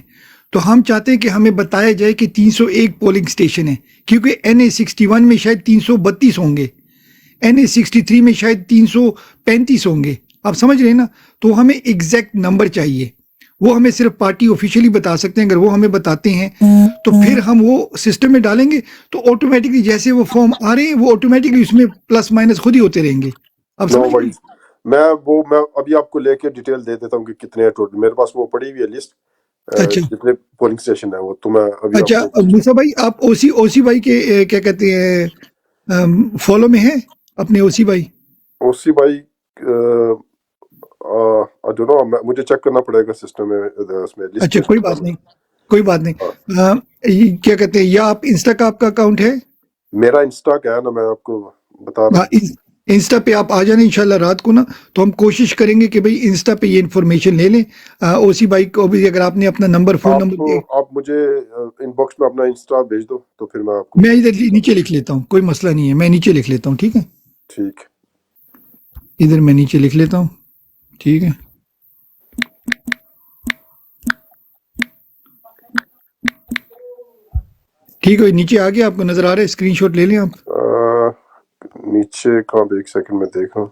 تو ہم چاہتے ہیں کہ ہمیں بتایا جائے کہ 301 پولنگ اسٹیشن ہے، کیونکہ NA61 میں شاید 332 ہوں گے، NA63 میں شاید 335 ہوں گے. آپ سمجھ رہے ہیں نا؟ تو ہمیں ایگزیکٹ نمبر چاہیے. وہ ہمیں صرف پارٹی آفیشیلی بتا سکتے ہیں. اگر وہ ہمیں بتاتے ہیں تو پھر ہم وہ سسٹم میں ڈالیں گے، تو آٹومیٹکلی جیسے وہ فارم آ رہے ہیں وہ آٹومیٹکلی اس میں پلس مائنس خود ہی ہوتے رہیں گے. آپ سمجھ رہے ہیں؟ میں ابھی آپ کو لے کے ڈیٹیل دے دیتا ہوں کہ کتنے ہیں ٹوٹل. میرے پاس وہ پڑی ہوئی ہے لسٹ اچھا جتنے پولنگ اسٹیشن ہیں وہ. تو میں ابھی اچھا موسیٰ بھائی آپ اوسی بھائی کے کیا کہتے ہیں فالو میں ہیں اپنے اوسی بھائی؟ اوسی بھائی مجھے چیک کرنا پڑے گا سسٹم میں اس میں لسٹ. اچھا کوئی بات نہیں. کیا کہتے ہیں، یا آپ انسٹا کا آپ کا اکاؤنٹ ہے؟ میرا انسٹا کا ہے نا، میں آپ کو بتا رہا ہوں. انسٹا پہ آپ آ جانا انشاءاللہ رات کو نا، تو ہم کوشش کریں گے کہ بھئی انسٹا پہ یہ انفارمیشن لے لیں. اوسی بھائی کو بھی اگر آپ نے اپنا نمبر فون نمبر آپ مجھے ان باکس میں اپنا انسٹا بھیج دو تو پھر میں آپ کو میں ادھر نیچے لکھ لیتا ہوں، کوئی مسئلہ نہیں ہے، میں نیچے لکھ لیتا ہوں. ٹھیک ہے، ٹھیک ادھر میں نیچے لکھ لیتا ہوں. ٹھیک ہے، ٹھیک ہے. نیچے آ گیا، آپ کو نظر آ رہا ہے؟ اسکرین شاٹ لے لیں آپ. نیچے کہاں پہ، ایک سیکنڈ میں دیکھوں.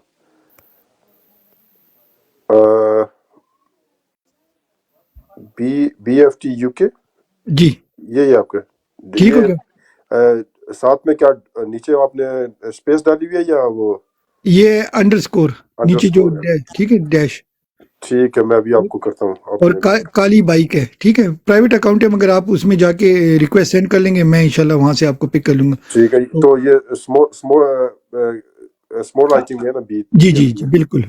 BFT UK جی یہی آپ کا. ٹھیک ہو گیا. ساتھ میں کیا نیچے آپ نے اسپیس ڈالی ہوئی ہے یا وہ یہ انڈرسکور نیچے جو ٹھیک ہے ڈیش. ٹھیک ہے، میں ابھی آپ کو کرتا ہوں. اور کالی بائک ہے. ٹھیک ہے، پرائیویٹ اکاؤنٹ ہے، مگر آپ اس میں جا کے ریکویسٹ سینڈ کر لیں گے، میں انشاءاللہ وہاں سے آپ کو پک کر لوں گا. ٹھیک ہے. تو یہ اسمال رائٹنگ ہے نا؟ جی بالکل.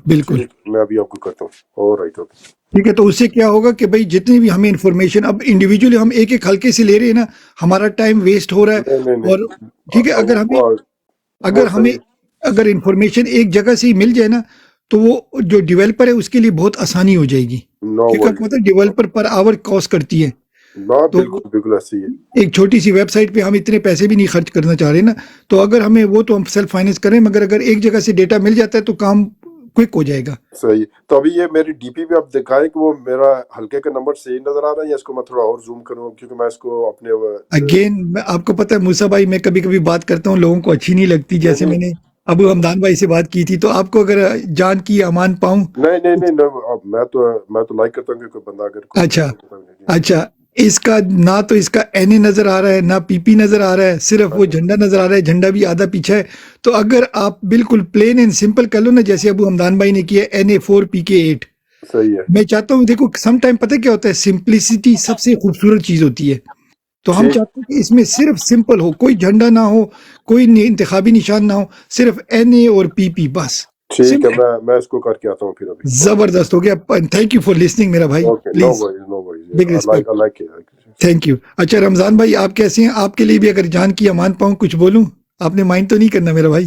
میں ابھی آپ کو کرتا ہوں. Right okay. ٹھیک ہے. تو اس سے کیا ہوگا کہ بھائی جتنی بھی ہمیں انفارمیشن اب انڈیویجولی ہم ایک ایک حلقے سے لے رہے ہیں نا، ہمارا ٹائم ویسٹ ہو رہا ہے. اور ٹھیک ہے، اگر انفارمیشن ایک جگہ سے ہی مل جائے نا، تو وہ جو ڈیولپر ہے اس کے لیے بہت آسانی ہو جائے گی. کیونکہ آپ کو پتہ ہے ڈیولپر پر آور کاسٹ کرتی ہے. بالکل ایسے ہی ہے. ایک چھوٹی سی ویب سائٹ پہ ہم اتنے پیسے بھی نہیں خرچ کرنا چاہ رہے نا، تو اگر ہمیں وہ تو ہم سیلف فائنینس کریں، مگر اگر ایک جگہ سے ڈیٹا مل جاتا ہے تو کام کوئک ہو جائے گا. صحیح. تو ابھی یہ میری ڈی پی پہ آپ دکھائیں کہ وہ میرا ہلکے کا نمبر صحیح نظر آ رہا ہے، یا اس کو میں تھوڑا اور زوم کروں؟ کیونکہ میں اس کو اپنے اگین آپ کو پتہ ہے موسیٰ بھائی، میں کبھی کبھی بات کرتا ہوں لوگوں کو اچھی نہیں لگتی. جیسے میں نے ابو حمدان بھائی سے بات کی تھی، تو آپ کو اگر جان کی امان پاؤں. نہیں میں تو لائک کرتا ہوں کہ کوئی بندہ اگر اچھا اس کا نہ تو اس کا NA نظر آ رہا ہے، نہ PP نظر آ رہا ہے، صرف وہ جھنڈا نظر آ رہا ہے. جھنڈا بھی آدھا پیچھے ہے. تو اگر آپ بالکل پلین اینڈ سمپل کر لو نا، جیسے ابو حمدان بھائی نے کیا NA4 PK8. صحیح ہے. میں چاہتا ہوں، دیکھو سم ٹائم پتہ کیا ہوتا ہے، سمپلسٹی سب سے خوبصورت چیز ہوتی ہے. تو ہم چاہتے ہیں کہ اس میں صرف سمپل ہو، کوئی جھنڈا نہ ہو، کوئی انتخابی نشان نہ ہو، صرف NA اور PP بس. ٹھیک ہے، میں اس کو کر کے آتا ہوں پھر ابھی. زبردست ہو گیا. تھینک یو فار لسننگ میرا بھائی. Please big respect. Thank you. اچھا رمضان بھائی آپ کیسے ہیں؟ آپ کے لیے بھی اگر جان کی امان پاؤں کچھ بولوں، آپ نے مائنڈ تو نہیں کرنا میرا بھائی؟